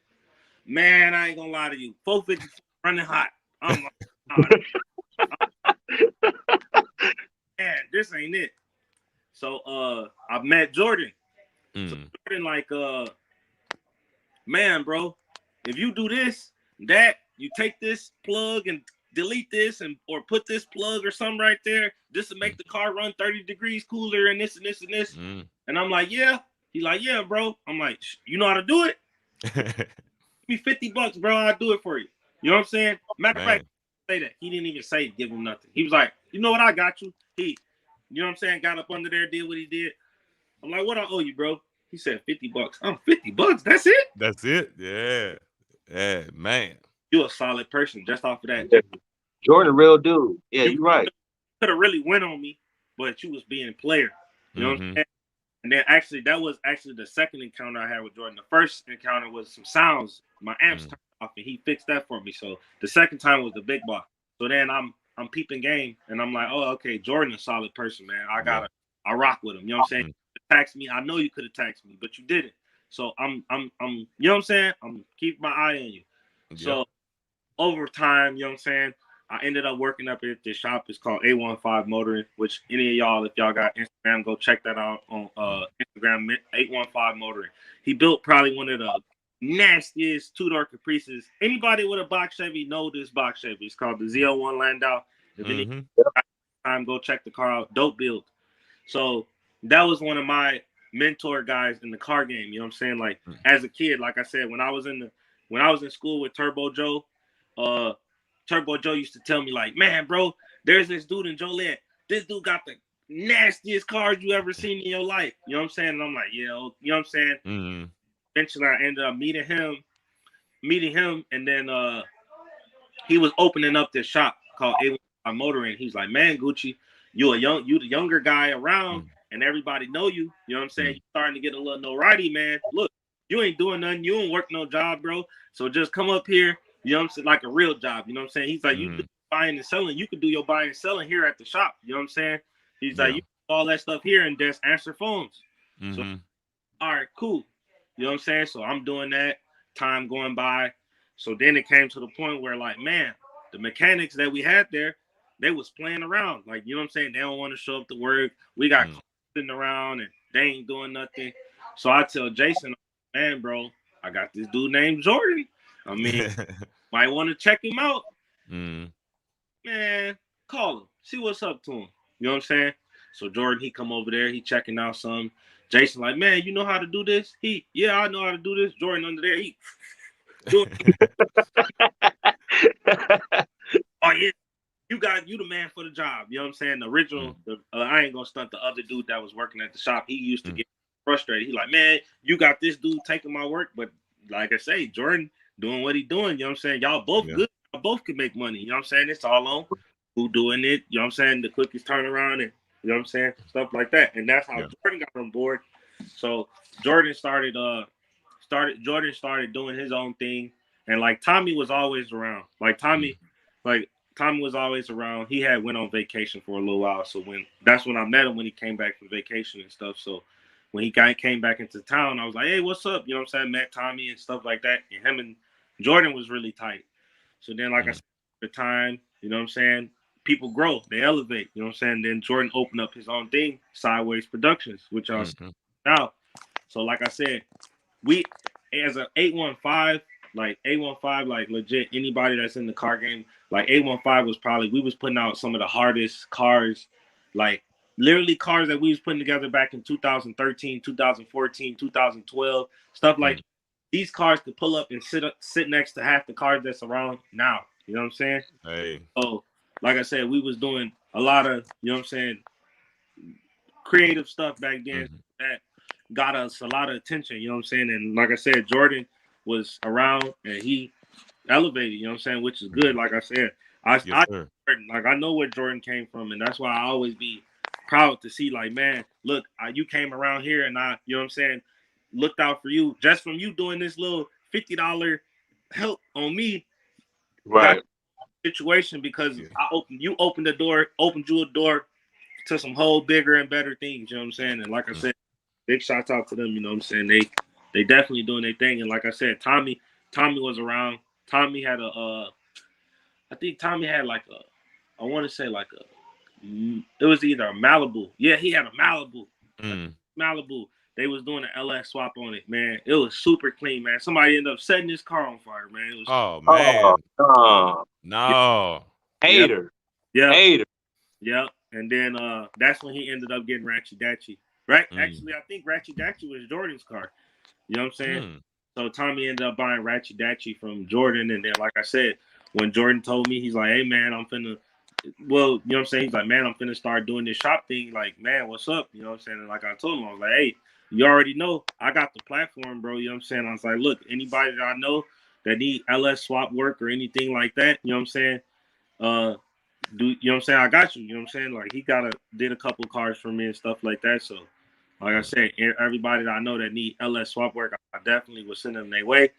[SPEAKER 4] Man, I ain't gonna lie to you. 454 running hot. I'm like, man, this ain't it. So I met Jordan. So Jordan like, man, bro, if you do this, that, you take this plug and delete this or put this plug or something right there, just to make the car run 30 degrees cooler and this and this and this. And I'm like, yeah. He's like, yeah, bro. I'm like, you know how to do it? Give me $50, bro. I'll do it for you. You know what I'm saying? Matter of fact, say that. He didn't even say give him nothing. He was like, you know what? I got you. You know what I'm saying? Got up under there, did what he did. I'm like, what I owe you, bro? He said $50. Oh, $50. That's it?
[SPEAKER 3] That's it. Yeah. Yeah, man.
[SPEAKER 4] You a solid person just off of that.
[SPEAKER 1] Jordan, real dude. Yeah, you're right.
[SPEAKER 4] Could have really went on me, but you was being a player. You know what I'm saying? And then actually, that was actually the second encounter I had with Jordan. The first encounter was some sounds. My amps turned off, and he fixed that for me. So the second time was the big box. So then I'm peeping game, and I'm like, oh, okay, Jordan a solid person, man. I rock with him. You know what I'm saying? Tax me. I know you could have taxed me, but you didn't. So I'm you know what I'm saying? I'm keeping my eye on you. So over time, you know what I'm saying? I ended up working up at this shop. It's called A15 Motoring, which any of y'all, if y'all got Instagram, go check that out on Instagram, 815 Motoring. He built probably one of the nastiest two-door Caprices. Anybody with a box Chevy know this box Chevy. It's called the Z01 Landau. If any time, go check the car out. Dope build. So that was one of my mentor guys in the car game. You know what I'm saying? Like as a kid, like I said, when I was in school with Turbo Joe, Turbo Joe used to tell me like, man, bro, there's this dude in Joliet. This dude got the nastiest cars you ever seen in your life. You know what I'm saying? And I'm like, yeah, you know what I'm saying? Eventually I ended up meeting him, and then he was opening up this shop called A15 Motoring. He's like, man, Gucci, you the younger guy around, and everybody know you. You know what I'm saying? You're starting to get a little notoriety, man. Look, you ain't doing nothing. You don't work no job, bro. So just come up here. You know what I'm saying? Like a real job. You know what I'm saying? He's like, you do buying and selling. You could do your buying and selling here at the shop. You know what I'm saying? He's like, you do all that stuff here and just answer phones. So, all right, cool. You know what I'm saying? So I'm doing that. Time going by. So then it came to the point where like, man, the mechanics that we had there,
[SPEAKER 5] they was playing around. Like, you know what I'm saying? They don't want to show up to work. We got sitting around and they ain't doing nothing. So I tell Jason, man, bro, I got this dude named Jordan. I mean, might want to check him out. Man, call him. See what's up to him. You know what I'm saying? So Jordan, he come over there. He checking out some. Jason like, man, you know how to do this? Yeah, I know how to do this. Jordan under there, oh yeah, you the man for the job. You know what I'm saying? The original, I ain't gonna stunt the other dude that was working at the shop. He used to get frustrated. He like, man, you got this dude taking my work, but like I say, Jordan doing what he doing. You know what I'm saying? Y'all both good. Y'all both can make money. You know what I'm saying? It's all on who doing it. You know what I'm saying? The quickest turnaround and you know what I'm saying? Stuff like that. And that's how Jordan got on board. So Jordan started doing his own thing. And like Tommy was always around. Like Tommy was always around. He had went on vacation for a little while. So that's when I met him when he came back from vacation and stuff. So when he came back into town, I was like, hey, what's up? You know what I'm saying? Met Tommy and stuff like that. And him and Jordan was really tight. So then, like I said, at the time, you know what I'm saying? People grow, they elevate, you know what I'm saying? Then Jordan opened up his own thing, Sideways Productions, which I was now. So like I said, we as an 815, like legit anybody that's in the car game, like 815 was probably we was putting out some of the hardest cars, like literally cars that we was putting together back in 2013, 2014, 2012, stuff like these cars could pull up and sit next to half the cars that's around now. You know what I'm saying?
[SPEAKER 3] Hey.
[SPEAKER 5] So like I said, we was doing a lot of, you know what I'm saying, creative stuff back then that got us a lot of attention, you know what I'm saying? And like I said, Jordan was around and he elevated, you know what I'm saying, which is good. Like I said, I know where Jordan came from, and that's why I always be proud to see, like, man, look, you came around here and I, you know what I'm saying, looked out for you just from you doing this little $50 help on me.
[SPEAKER 1] Right.
[SPEAKER 5] Situation because opened you a door to some whole bigger and better things, you know what I'm saying? And like I said, big shouts out to them, you know what I'm saying? They definitely doing their thing. And like I said, Tommy was around. Tommy had I think Tommy had like a, I want to say like it was either a Malibu. Yeah, he had a Malibu. Malibu. They was doing an LS swap on it, man. It was super clean, man. Somebody ended up setting his car on fire, man. It was,
[SPEAKER 3] no.
[SPEAKER 1] Hater.
[SPEAKER 5] Yeah.
[SPEAKER 1] Hater.
[SPEAKER 5] Yep. And then that's when he ended up getting Ratchy Datchy. Right? Actually, I think Ratchy Datchy was Jordan's car. You know what I'm saying? So Tommy ended up buying Ratchy Datchy from Jordan. And then, like I said, when Jordan told me, he's like, hey, man, you know what I'm saying? He's like, man, I'm finna start doing this shop thing. Like, man, what's up? You know what I'm saying? And like I told him, I was like, hey, you already know I got the platform, bro. You know what I'm saying? I was like, look, anybody that I know that need LS swap work or anything like that, you know what I'm saying? You know what I'm saying? I got you. You know what I'm saying? Like, he did a couple cars for me and stuff like that. So, like I said, everybody that I know that need LS swap work, I definitely would send them their way.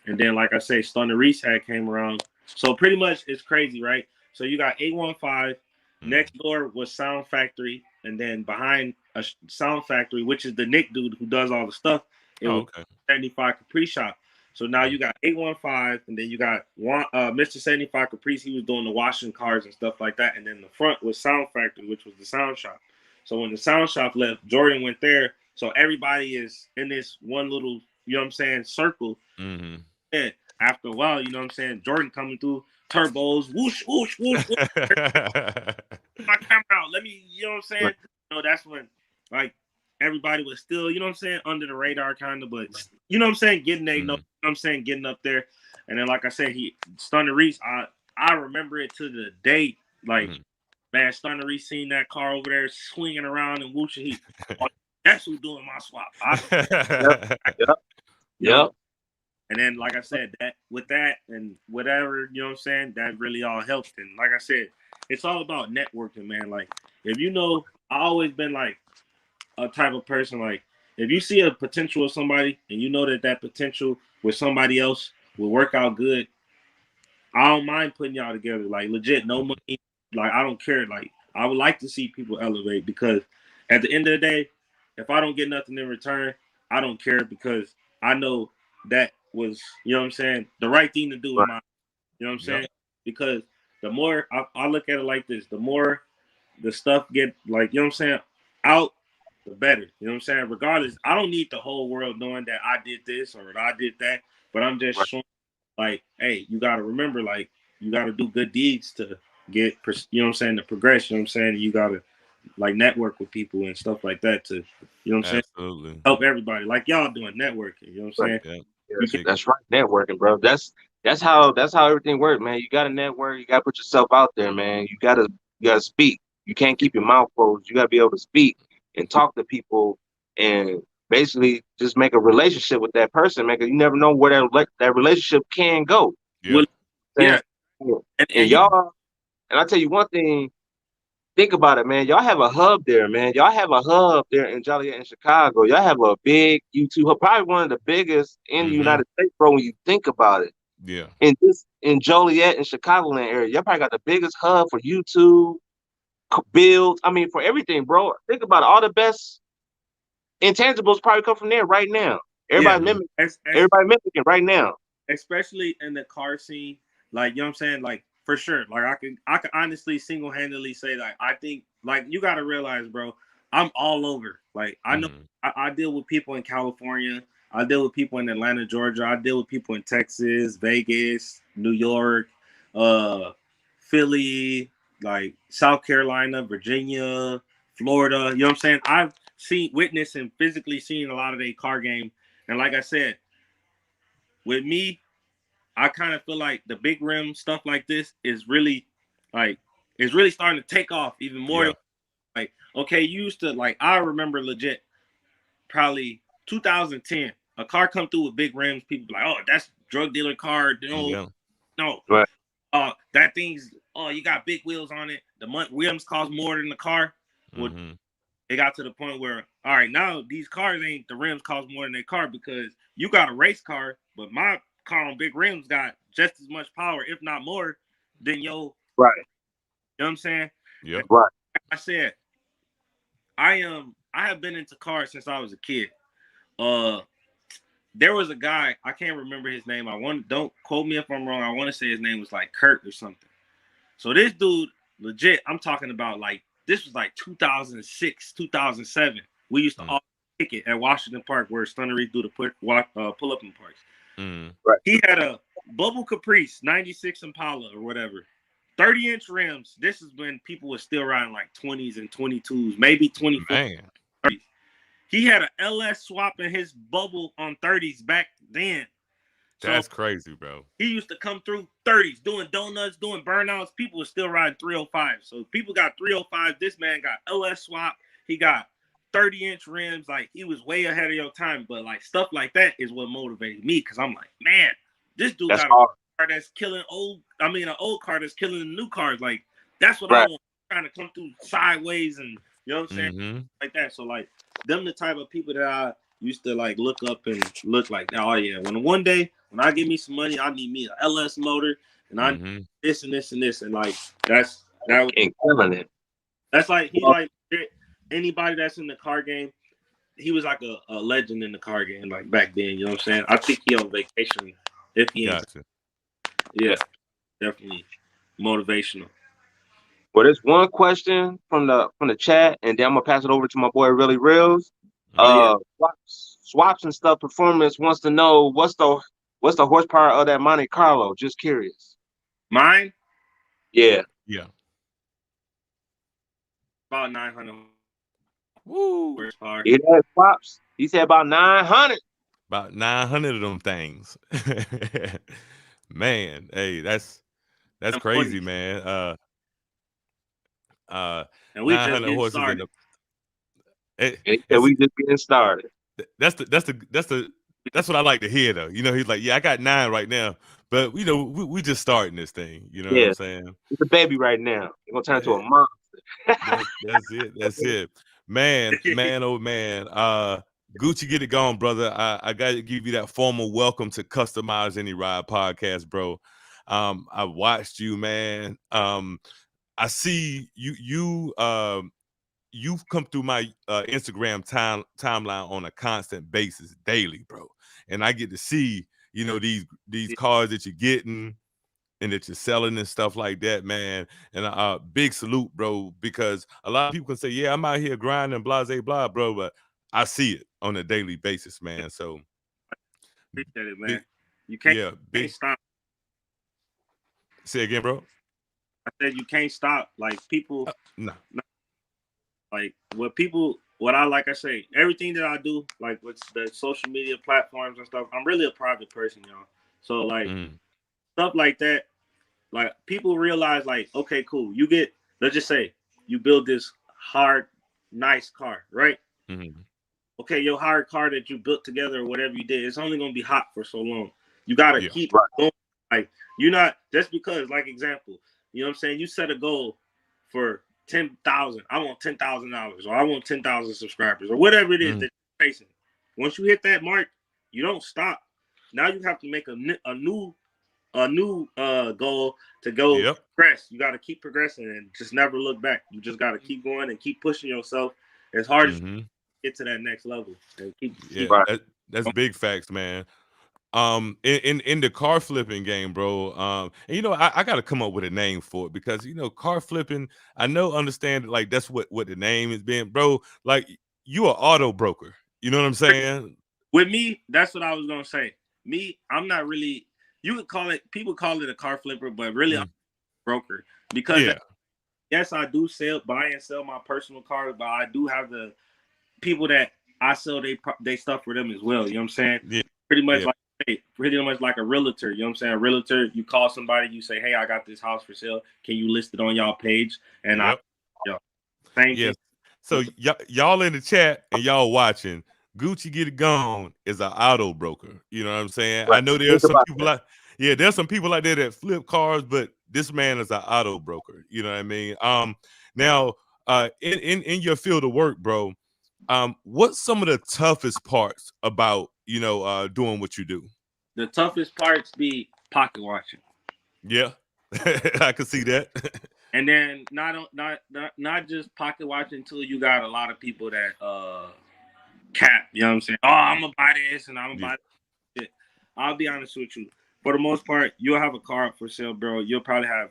[SPEAKER 5] And then, like I say, Stunner Reese came around. So pretty much it's crazy, right? So you got 815. Next door was Sound Factory. And then behind a Sound Factory, which is the Nick dude who does all the stuff, it was 75 Capri Shop. So now you got 815, and then you got Mr. 75 Caprice. He was doing the washing cars and stuff like that. And then the front was Sound Factory, which was the sound shop. So when the sound shop left, Jordan went there. So everybody is in this one little, you know what I'm saying, circle. And after a while, you know what I'm saying, Jordan coming through, turbos, whoosh, whoosh, whoosh, whoosh. My camera out. Let me, you know what I'm saying? You know, that's when, like, everybody was still, you know what I'm saying, under the radar kind of, but, you know what I'm saying, getting up there. And then, like I said, Stunner Reese, I remember it to the date, like, man, Stunner Reese seen that car over there swinging around and whooshing. That's who's doing my swap.
[SPEAKER 1] Yep.
[SPEAKER 5] And then, like I said, that with that and whatever, you know what I'm saying, that really all helped. And like I said, it's all about networking, man. Like, if you know, I always been like a type of person, like, if you see a potential of somebody and you know that potential with somebody else will work out good, I don't mind putting y'all together. Like, legit, no money. Like, I don't care. Like, I would like to see people elevate because at the end of the day, if I don't get nothing in return, I don't care because I know that was, you know what I'm saying, the right thing to do in my, you know what I'm saying? Because the more I look at it like this, the more the stuff get like, you know what I'm saying, out, the better. You know what I'm saying? Regardless, I don't need the whole world knowing that I did this or that I did that, but I'm just
[SPEAKER 1] Right.
[SPEAKER 5] showing like, hey, you got to remember, like, you got to do good deeds to get, you know what I'm saying, the progression. You know what I'm saying? You got to like network with people and stuff like that to, you know what I'm saying?
[SPEAKER 3] Absolutely.
[SPEAKER 5] Help everybody like y'all doing networking. You know what I'm saying?
[SPEAKER 3] Yeah.
[SPEAKER 1] That's right, networking, bro. That's how everything works, man. You gotta network. You gotta put yourself out there, man. You gotta speak. You can't keep your mouth closed. You gotta be able to speak and talk to people, and basically just make a relationship with that person, man. 'Cause you never know where that relationship can go.
[SPEAKER 3] Yeah.
[SPEAKER 5] Well, yeah.
[SPEAKER 1] And y'all, and I'll tell you one thing. Think about it, man. Y'all have a hub there, man. Y'all have a hub there in Joliet in Chicago. Y'all have a big YouTube hub, probably one of the biggest in the United States, bro, when you think about it.
[SPEAKER 3] Yeah.
[SPEAKER 1] And this in Joliet and Chicagoland area, y'all probably got the biggest hub for YouTube builds. I mean, for everything, bro. Think about it. All the best intangibles probably come from there right now. Everybody mimicking right now.
[SPEAKER 5] Especially in the car scene, like, you know what I'm saying, like, for sure, like I can honestly single-handedly say, like, I think, like, you got to realize, bro, I'm all over. Like, I know I deal with people in California, I deal with people in Atlanta, Georgia, I deal with people in Texas, Vegas, New York, Philly, like South Carolina, Virginia, Florida. You know what I'm saying? I've witnessed and physically seen a lot of their car game, and like I said, with me, I kind of feel like the big rim stuff like this is really starting to take off even more.
[SPEAKER 3] Yeah.
[SPEAKER 5] Like, okay, you used to, like, I remember legit probably 2010, a car come through with big rims, people be like, oh, that's drug dealer car. No,
[SPEAKER 1] Right.
[SPEAKER 5] That thing's, you got big wheels on it. The rims cost more than the car. It got to the point where, all right, now these cars ain't, the rims cost more than their car, because you got a race car, but my car on big rims got just as much power, if not more, than your.
[SPEAKER 1] Right.
[SPEAKER 5] You know what I'm saying?
[SPEAKER 3] Yeah.
[SPEAKER 1] Right.
[SPEAKER 5] Like I said, I have been into cars since I was a kid. There was a guy, I can't remember his name. Don't quote me if I'm wrong. I want to say his name was like Kurt or something. So this dude, legit, I'm talking about, like, this was like 2006, 2007. We used to all kick it at Washington Park, where Stunner Reed do the pull-up in parks.
[SPEAKER 1] Right.
[SPEAKER 5] He had a Bubble Caprice 96 Impala or whatever, 30-inch rims. This is when people were still riding like 20s and 22s, maybe 24s. He had an LS swap in his Bubble on 30s back then.
[SPEAKER 3] That's crazy, bro.
[SPEAKER 5] He used to come through 30s, doing donuts, doing burnouts. People were still riding 305. So people got 305. This man got LS swap. He got 30-inch rims. Like, he was way ahead of your time. But, like, stuff like that is what motivated me, because I'm like, man, this dude got a car that's killing an old car that's killing the new cars. Like, that's what I want. Trying to come through sideways, and, you know what I'm saying? Like that. So, like, them the type of people that I used to, like, look up and look like, oh yeah, when I get me some money, I need me an LS motor, and I this and this and this, and, like, that was
[SPEAKER 1] killing it.
[SPEAKER 5] That's like, he, like, anybody that's in the car game, he was like a legend in the car game, like, back then. You know what I'm saying? I think he on vacation. If he yeah, definitely motivational.
[SPEAKER 1] Well, there's one question from the chat, and then I'm gonna pass it over to my boy Really Reels. Swaps and stuff performance wants to know what's the horsepower of that Monte Carlo. Just curious.
[SPEAKER 5] Mine?
[SPEAKER 1] Yeah.
[SPEAKER 5] About 900.
[SPEAKER 3] Woo.
[SPEAKER 5] Horsepower.
[SPEAKER 1] He had swaps. He said about 900.
[SPEAKER 3] About 900 of them things. Man, hey, that's crazy, man.
[SPEAKER 5] And we
[SPEAKER 3] 900 horses
[SPEAKER 5] started.
[SPEAKER 1] We just getting started.
[SPEAKER 3] That's what I like to hear, though. You know, he's like, yeah, I got 9 right now, but, you know, we just starting this thing. You know what I'm saying?
[SPEAKER 1] It's a baby right now. It's gonna turn into a monster.
[SPEAKER 3] That's it. Man, oh man. Gucci, get it going, brother. I gotta give you that formal welcome to Customize Any Ride podcast, bro. I watched you, man. I see you've come through my Instagram timeline on a constant basis, daily, bro. And I get to see, you know, these cars that you're getting, and that you're selling and stuff like that, man. And big salute, bro, because a lot of people can say, yeah, I'm out here grinding, blah, blah, blah, bro, but I see it on a daily basis, man. So
[SPEAKER 5] Appreciate it, man.
[SPEAKER 3] big,
[SPEAKER 5] You can't,
[SPEAKER 3] yeah, big.
[SPEAKER 5] can't stop.
[SPEAKER 3] Say again, bro.
[SPEAKER 5] I said you can't stop. Like people,
[SPEAKER 3] No.
[SPEAKER 5] like what I say, everything that I do, like with the social media platforms and stuff, I'm really a private person, y'all. So like stuff like that, like people realize like, okay, cool. You get, let's just say you build this hard, nice car, right?
[SPEAKER 3] Mm-hmm.
[SPEAKER 5] Okay, your hard car that you built together or whatever you did, it's only gonna be hot for so long. You gotta keep going. Like you're not just because, like example, you know what I'm saying? You set a goal for 10,000. I want $10,000 or I want 10,000 subscribers or whatever it is that you're facing. Once you hit that mark, you don't stop. Now you have to make a new goal to go progress. You got to keep progressing and just never look back. You just got to keep going and keep pushing yourself as hard as you can get to that next level. And keep
[SPEAKER 3] that's big facts, man. In the car flipping game, bro. And you know, I gotta come up with a name for it because you know, car flipping, understand like that's what the name has been, bro. Like you are auto broker. You know what I'm saying?
[SPEAKER 5] With me, that's what I was gonna say. Me, I'm not really, you could call it, people call it a car flipper, but really I'm a broker. Because yes, I do buy and sell my personal cars, but I do have the people that I sell they stuff for them as well. You know what I'm saying?
[SPEAKER 3] Yeah.
[SPEAKER 5] Pretty much like a realtor. You know what I'm saying? A realtor, you call somebody, you say, hey, I got this house for sale. Can you list it on y'all page? And same thing.
[SPEAKER 3] So y'all in the chat and y'all watching, Gucci Get It Gone is an auto broker. You know what I'm saying? Right. I know there's some people there's some people out there that flip cars, but this man is an auto broker. You know what I mean? Now in your field of work, bro, what's some of the toughest parts about doing what you do?
[SPEAKER 5] The toughest parts be pocket watching.
[SPEAKER 3] Yeah, I can see that.
[SPEAKER 5] And then not just pocket watching until you got a lot of people that cap. You know what I'm saying? Oh, I'm gonna buy this and I'm gonna buy that. I'll be honest with you. For the most part, you'll have a car up for sale, bro. You'll probably have,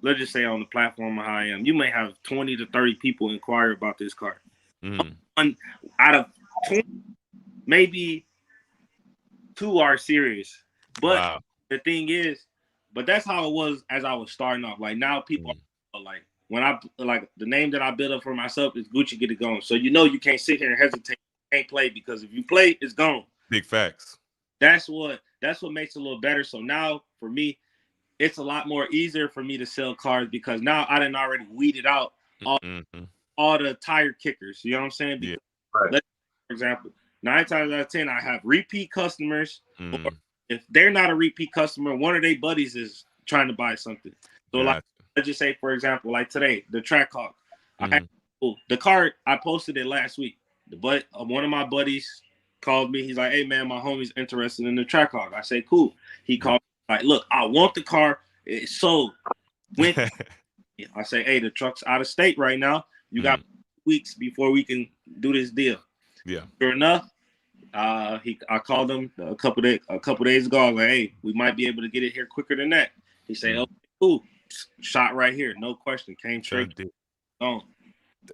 [SPEAKER 5] let's just say on the platform of how I am, you may have 20 to 30 people inquire about this car. One out of 20, maybe 2 are serious. But the thing is, but that's how it was as I was starting off. Like now people are like, when I like the name that I built up for myself is Gucci Get It Gone. So you know you can't sit here and hesitate, you can't play, because if you play, it's gone.
[SPEAKER 3] Big facts.
[SPEAKER 5] That's what makes it a little better. So now for me, it's a lot more easier for me to sell cars because now I done already weeded out all the tire kickers. You know what I'm saying? Because, for example, 9 times out of 10, I have repeat customers. Or if they're not a repeat customer, one of their buddies is trying to buy something. So like, let's just say, for example, like today, the Trackhawk. The car, I posted it last week. But one of my buddies called me. He's like, hey, man, my homie's interested in the Trackhawk. I say, cool. He called me like, look, I want the car. It's sold. I say, hey, the truck's out of state right now. You got weeks before we can do this deal.
[SPEAKER 3] Yeah.
[SPEAKER 5] Sure enough, I called him a couple days ago. I was like, hey, we might be able to get it here quicker than that. He said, okay, cool. Shot right here, no question. Came straight on.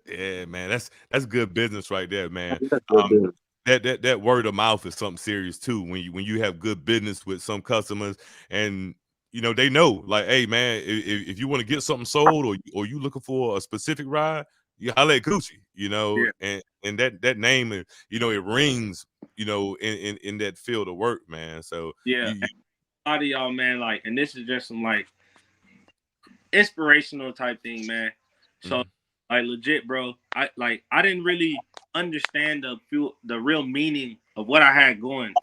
[SPEAKER 3] Yeah, man, that's good business right there, man. That word of mouth is something serious too. When you have good business with some customers, and they know, like, hey, man, if you want to get something sold or you looking for a specific ride, you holla at Gucci, and that name, it rings, in that field of work, man. So
[SPEAKER 5] a lot of y'all, man, like, and this is just some like inspirational type thing, man. So like legit, bro, I didn't really understand the real meaning of what I had going.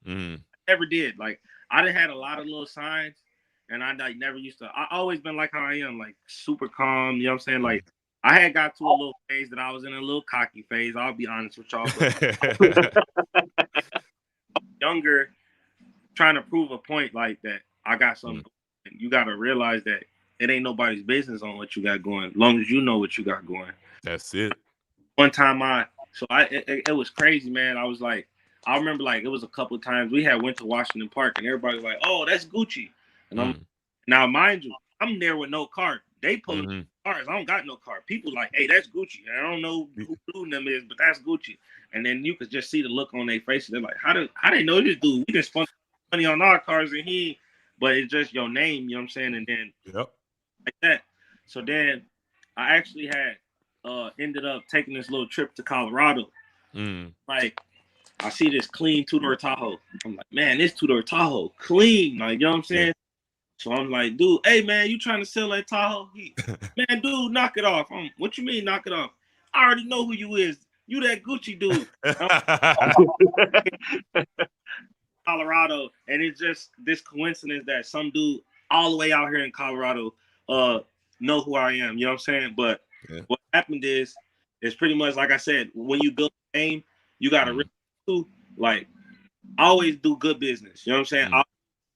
[SPEAKER 5] I never did. Like I done had a lot of little signs, and I like never used to. I always been like how I am, like super calm. You know what I'm saying? Like I had got to a little phase that I was in a little cocky phase. I'll be honest with y'all. Younger, trying to prove a point like that. I got something. You got to realize that it ain't nobody's business on what you got going, as long as you know what you got going.
[SPEAKER 3] That's it.
[SPEAKER 5] One time it was crazy, man. I remember like it was a couple of times we had went to Washington Park and everybody was like, oh, that's Gucci. And Now, mind you, I'm there with no car. They pull
[SPEAKER 3] Mm-hmm.
[SPEAKER 5] cars. I don't got no car. People like, hey, that's Gucci. I don't know who doing them is, but that's Gucci. And then you could just see the look on their faces. They're like, how they know this dude? We just spent money on our cars and he, but it's just your name, you know what I'm saying? And then
[SPEAKER 3] Yep.
[SPEAKER 5] like that. So then I actually had ended up taking this little trip to Colorado. Like, I see this clean two-door Tahoe. I'm like, man, this two-door Tahoe clean. Like, you know what I'm saying? Yeah. So I'm like, dude, hey, man, you trying to sell that Tahoe? Man, dude, knock it off. What you mean knock it off? I already know who you is. You that Gucci dude. Colorado. And it's just this coincidence that some dude all the way out here in Colorado know who I am. You know what I'm saying? But what happened is pretty much like I said, when you build a game, you got to really like always do good business. You know what I'm saying?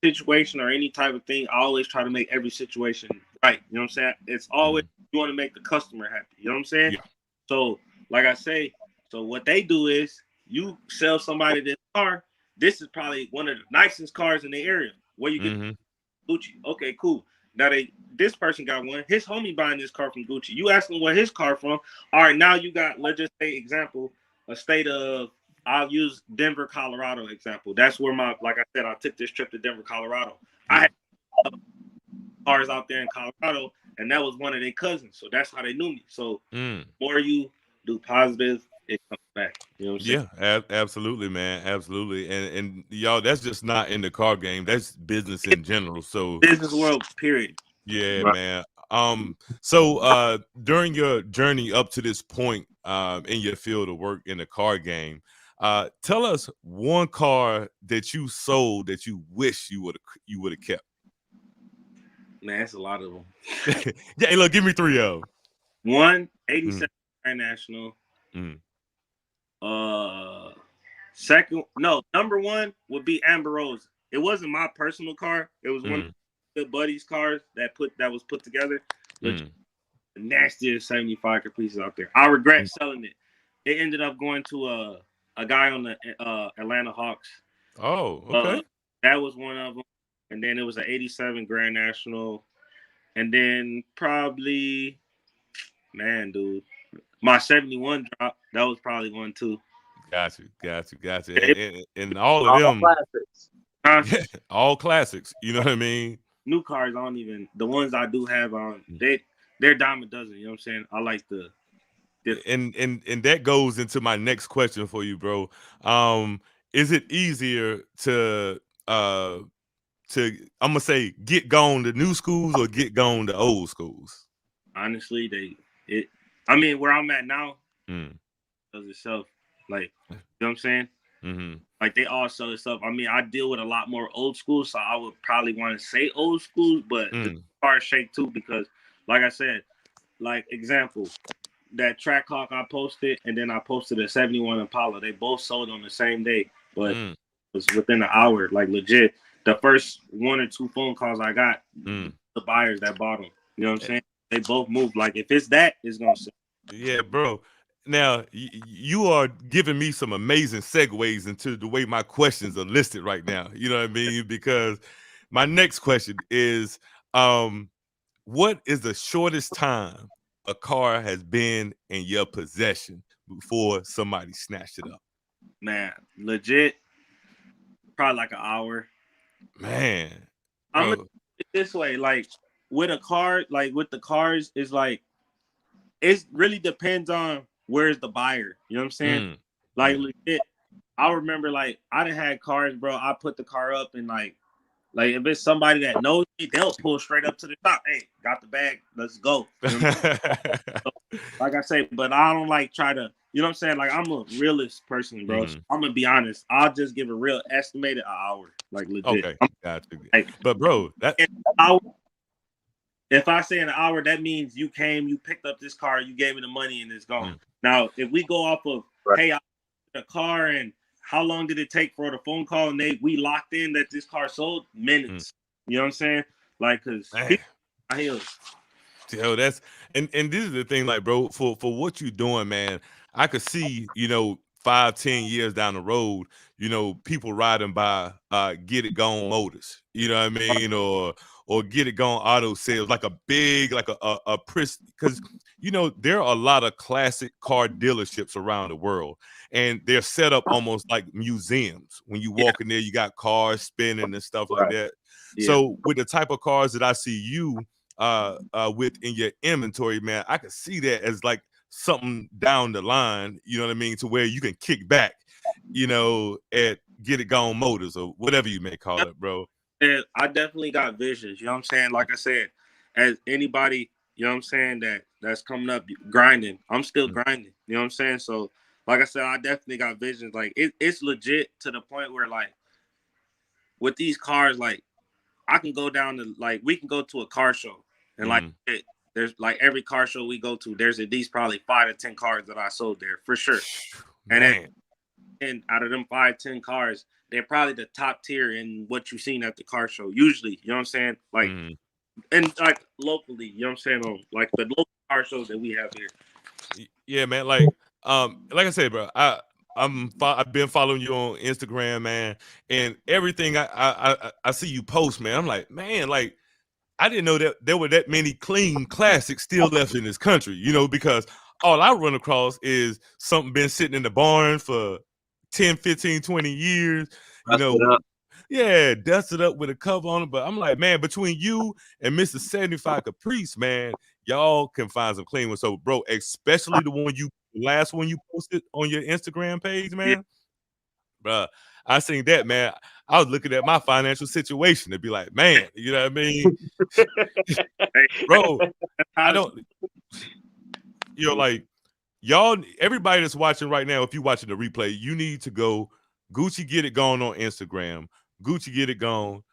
[SPEAKER 5] Situation or any type of thing, I always try to make every situation right. You know what I'm saying? It's always you want to make the customer happy. You know what I'm saying? Yeah. So, like I say, so what they do is you sell somebody this car. This is probably one of the nicest cars in the area. Where you get Gucci. Okay, cool. Now this person got one. His homie buying this car from Gucci. You ask him where his car from. All right, now you got, let's just say example, a state of, I'll use Denver, Colorado example. That's where like I said, I took this trip to Denver, Colorado. I had cars out there in Colorado, and that was one of their cousins. So that's how they knew me. So more you do positive, it comes back. You know what I'm saying?
[SPEAKER 3] Yeah, absolutely, man. Absolutely. And y'all, that's just not in the car game. That's business in general. So
[SPEAKER 5] business world, period.
[SPEAKER 3] Yeah, man. So during your journey up to this point in your field of work in the car game, tell us one car that you sold that you wish you would have kept.
[SPEAKER 5] Man, that's a lot of them.
[SPEAKER 3] Yeah, look, give me 3 of them.
[SPEAKER 5] One, 87 Grand National. Number one would be Amber Rose. It wasn't my personal car. It was one of the buddies' cars that was put together. The nastiest 75 Caprices out there. I regret selling it. It ended up going to a guy on the Atlanta Hawks.
[SPEAKER 3] Oh, okay.
[SPEAKER 5] That was one of them. And then it was an 87 Grand National. And then probably, man, dude, my 71 drop, that was probably one too.
[SPEAKER 3] Got you. And all of them.
[SPEAKER 2] Classics.
[SPEAKER 3] All classics. You know what I mean?
[SPEAKER 5] New cars, the ones I do have on, they're dime a dozen. You know what I'm saying? I like
[SPEAKER 3] and that goes into my next question for you, bro. Is it easier to I'm gonna say get gone to new schools or get gone to old schools?
[SPEAKER 5] Honestly, where I'm at now does itself. Like, you know what I'm saying? Like, they all sell itself. I mean, I deal with a lot more old schools, so I would probably want to say old schools, but the car shake too, because like I said, like example, that Trackhawk I posted, and then I posted a 71 Impala. They both sold on the same day, but it was within an hour. Like, legit, the first 1 or 2 phone calls I got, the buyers that bought them. You know what I'm saying? They both moved. Like, if it's that, it's gonna sell.
[SPEAKER 3] Yeah, bro. Now, you are giving me some amazing segues into the way my questions are listed right now. You know what I mean? Because my next question is, what is the shortest time a car has been in your possession before somebody snatched it up?
[SPEAKER 5] Man, legit, probably like an hour.
[SPEAKER 3] Man.
[SPEAKER 5] I'm gonna put it this way, like, with a car, like with the cars, is like, it really depends on where's the buyer. You know what I'm saying? Like, legit, I remember, like, I done had cars, bro. I put the car up and like if it's somebody that knows me, they'll pull straight up to the top. Hey, got the bag, let's go. You know so, like I say, but I don't like try to, you know what I'm saying? Like, I'm a realist person, bro. So I'm gonna be honest. I'll just give a real estimated hour, like, legit.
[SPEAKER 3] Okay, got you.
[SPEAKER 5] Like,
[SPEAKER 3] but bro,
[SPEAKER 5] if I say an hour, that means you came, you picked up this car, you gave me the money, and it's gone. Now, if we go off of, hey, I bought a car, and how long did it take for the phone call, and we locked in that this car sold? Minutes. You know what I'm saying? Like, because
[SPEAKER 3] Yo, that's and this is the thing, like, bro, for what you doing, man, I could see, 5-10 years down the road, people riding by Get It Gone Motors, you know what I mean, or or Get It Gone auto sales, like a big, like a because you know there are a lot of classic car dealerships around the world, and they're set up almost like museums. When you walk in there, you got cars spinning and stuff like that.
[SPEAKER 5] Yeah.
[SPEAKER 3] So with the type of cars that I see you with in your inventory, man, I can see that as like something down the line, you know what I mean, to where you can kick back, you know, at Get It Gone Motors or whatever you may call it, bro.
[SPEAKER 5] And I definitely got visions, you know what I'm saying? Like I said, as anybody, you know what I'm saying, that's coming up grinding, I'm still grinding, you know what I'm saying? So like I said, I definitely got visions. Like it's legit to the point where like with these cars, like I can go down to like we can go to a car show and like there's like every car show we go to, there's at least probably 5 to 10 cars that I sold there for sure. And out of them 5-10 cars, they're probably the top tier in what you've seen at the car show. Usually, you know what I'm saying? Like, and like locally, you know what I'm saying? On like the local car shows that we have here.
[SPEAKER 3] Yeah, man. Like I said, bro, I've been following you on Instagram, man, and everything I see you post, man. I'm like, man, like I didn't know that there were that many clean classics still left in this country, you know, because all I run across is something been sitting in the barn for 10, 15, 20 years, you know. Yeah, dusted up with a cover on it. But I'm like, man, between you and Mr. 75 Caprice, man, y'all can find some clean ones. So, bro, especially the last one you posted on your Instagram page, man. Bro, I seen that, man. I was looking at my financial situation to be like, man, you know what I mean? Bro, I don't, you know, like, y'all, everybody that's watching right now, if you're watching the replay, you need to go Gucci Get It Gone on Instagram, Gucci Get It Gone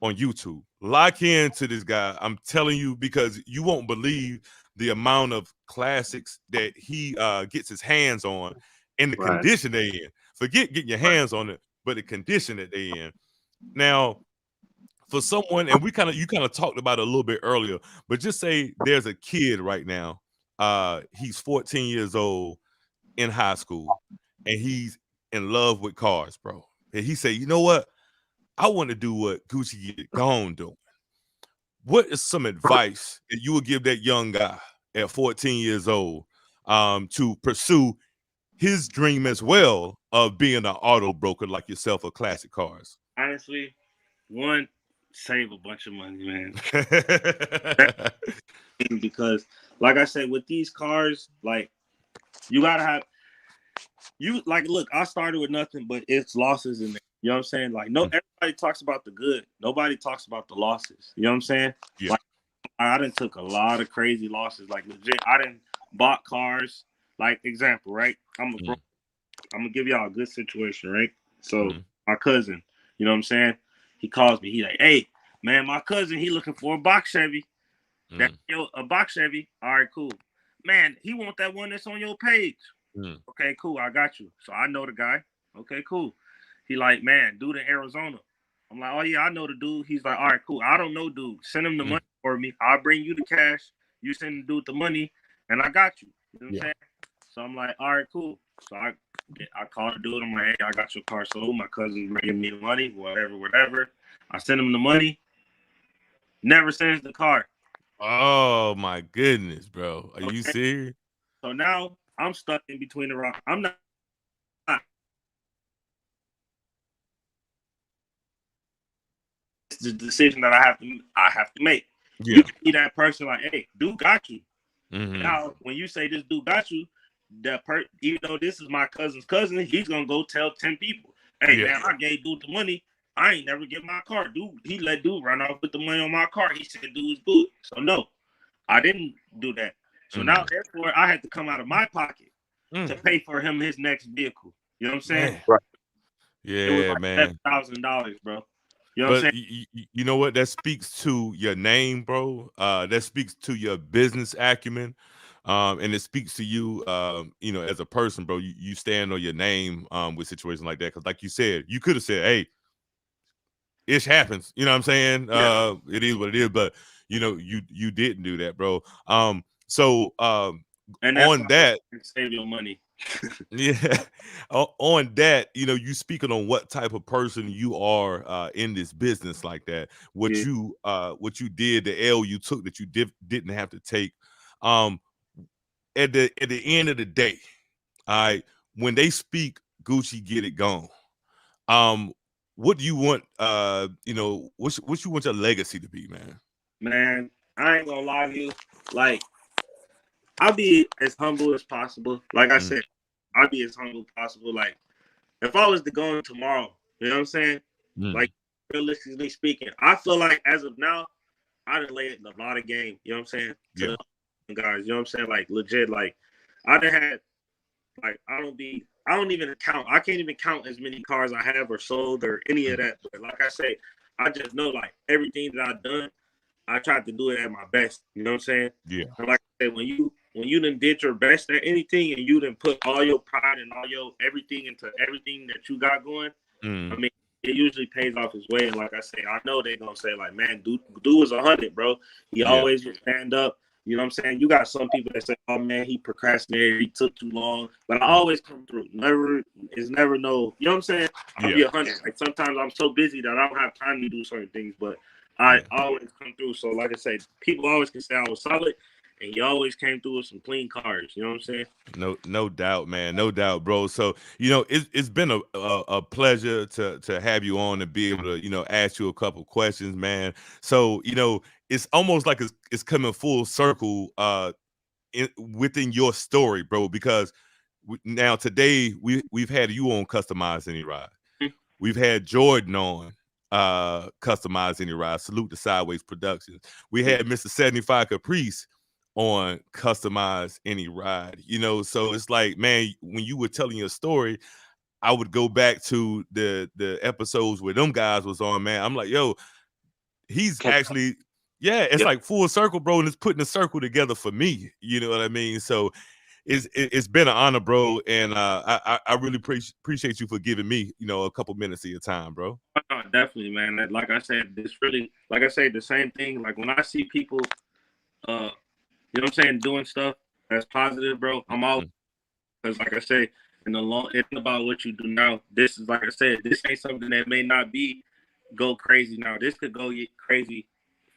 [SPEAKER 3] on YouTube. Lock into this guy. I'm telling you, because you won't believe the amount of classics that he gets his hands on and the condition they in. Forget getting your hands on it, but the condition that they in. Now, for someone, and you kind of talked about it a little bit earlier, but just say there's a kid right now. He's 14 years old in high school, and he's in love with cars, bro. And he said, you know what? I want to do what Gucci Get It Gone doing. What is some advice that you would give that young guy at 14 years old to pursue his dream as well of being an auto broker like yourself of classic cars?
[SPEAKER 5] Honestly, one, save a bunch of money, man. Because like I said, with these cars, like you gotta have look, I started with nothing but it's losses in there. You know what I'm saying? Like, no, everybody talks about the good. Nobody talks about the losses. You know what I'm saying?
[SPEAKER 3] Yeah.
[SPEAKER 5] Like, I done took a lot of crazy losses. Like, legit, I done bought cars. Like, example, right? I'm gonna give y'all a good situation, right? So my cousin, you know what I'm saying? He calls me. He like, hey, man, my cousin, he looking for a box Chevy. A box Chevy. All right, cool. Man, he want that one that's on your page. Okay, cool. I got you. So I know the guy. Okay, cool. He like, man, dude in Arizona. I'm like, oh yeah, I know the dude. He's like, all right, cool. I don't know dude. Send him the money for me. I'll bring you the cash. You send the dude the money, and I got you. You know what I'm saying? So I'm like, all right, cool. So I called the dude. I'm like, hey, I got your car sold. My cousin's bringing me the money, whatever. I send him the money. Never sends the car.
[SPEAKER 3] Oh my goodness, bro. Are you serious?
[SPEAKER 5] So now I'm stuck in between the rock. I'm not. It's the decision that I have to make.
[SPEAKER 3] Yeah.
[SPEAKER 5] You can be that person like, hey, dude got you. Now, when you say this dude got you, even though this is my cousin's cousin, he's gonna go tell 10 people, hey man, I gave dude the money. I ain't never get my car. Dude, he let dude run off with the money on my car. He said dude was good. So no, I didn't do that. So now therefore I had to come out of my pocket to pay for him his next vehicle. You know what I'm saying?
[SPEAKER 3] Right. Yeah, it was like man.
[SPEAKER 5] $7,000, bro. You know what I'm saying?
[SPEAKER 3] You know what? That speaks to your name, bro. That speaks to your business acumen. And it speaks to you, you know, as a person, bro. You stand on your name with situations like that. Because like you said, you could have said, hey, ish happens. You know what I'm saying? It is what it is. But, you know, you didn't do that, bro. So
[SPEAKER 5] and
[SPEAKER 3] on that.
[SPEAKER 5] Save your money.
[SPEAKER 3] Yeah. On that, you speaking on what type of person you are in this business like that. What
[SPEAKER 5] Yeah.
[SPEAKER 3] you did, the L you took that you didn't have to take. Um, at the end of the day, all right, when they speak Gucci get it gone. Um, what do you want? What you want your legacy to be, man?
[SPEAKER 5] Man, I ain't gonna lie to you. Like, I'll be as humble as possible. Like I said, I'll be as humble as possible. Like, if I was to go in tomorrow, you know what I'm saying? Like, realistically speaking, I feel like as of now, I done laid a lot of game, you know what I'm saying? To the guys, you know what I'm saying? Like, legit, like, I done had, like, I don't even count. I can't even count as many cars I have or sold or any of that. But like I say, I just know, like, everything that I've done, I tried to do it at my best. You know what I'm saying?
[SPEAKER 3] Yeah.
[SPEAKER 5] And like I said, when you done did your best at anything and you done put all your pride and all your everything into everything that you got going, I mean, it usually pays off his way. And like I say, I know they're gonna say, like, man, dude was 100, bro. He always would stand up. You know what I'm saying? You got some people that say, oh man, he procrastinated, he took too long. But I always come through. Never no, you know what I'm saying? I'll be 100. Like, sometimes I'm so busy that I don't have time to do certain things, but I always come through. So like I say, people always can say I was solid, and he always came through with some clean cars. You know what I'm saying?
[SPEAKER 3] No doubt, man. No doubt, bro. So, it's been a pleasure to have you on and be able to, ask you a couple questions, man. So, it's almost like it's coming full circle within your story, bro, because now today we've had you on Customize Any Ride. We've had Jordan on Customize Any Ride. Salute to Sideways Productions. We had Mr. 75 Caprice on Customize Any Ride. So it's like, man, when you were telling your story, I would go back to the episodes where them guys was on, man. I'm like, yo, he's actually, it's like full circle, bro, and it's putting a circle together for me. You know what I mean? So it's been an honor, bro, and I really appreciate you for giving me, a couple minutes of your time, bro.
[SPEAKER 5] Oh, definitely, man. Like I said, this really, like I say, the same thing. Like, when I see people, you know what I'm saying, doing stuff that's positive, bro, I'm always, because like I say, in the long, it's about what you do now. This is, like I said, this ain't something that may not go crazy now. This could go get crazy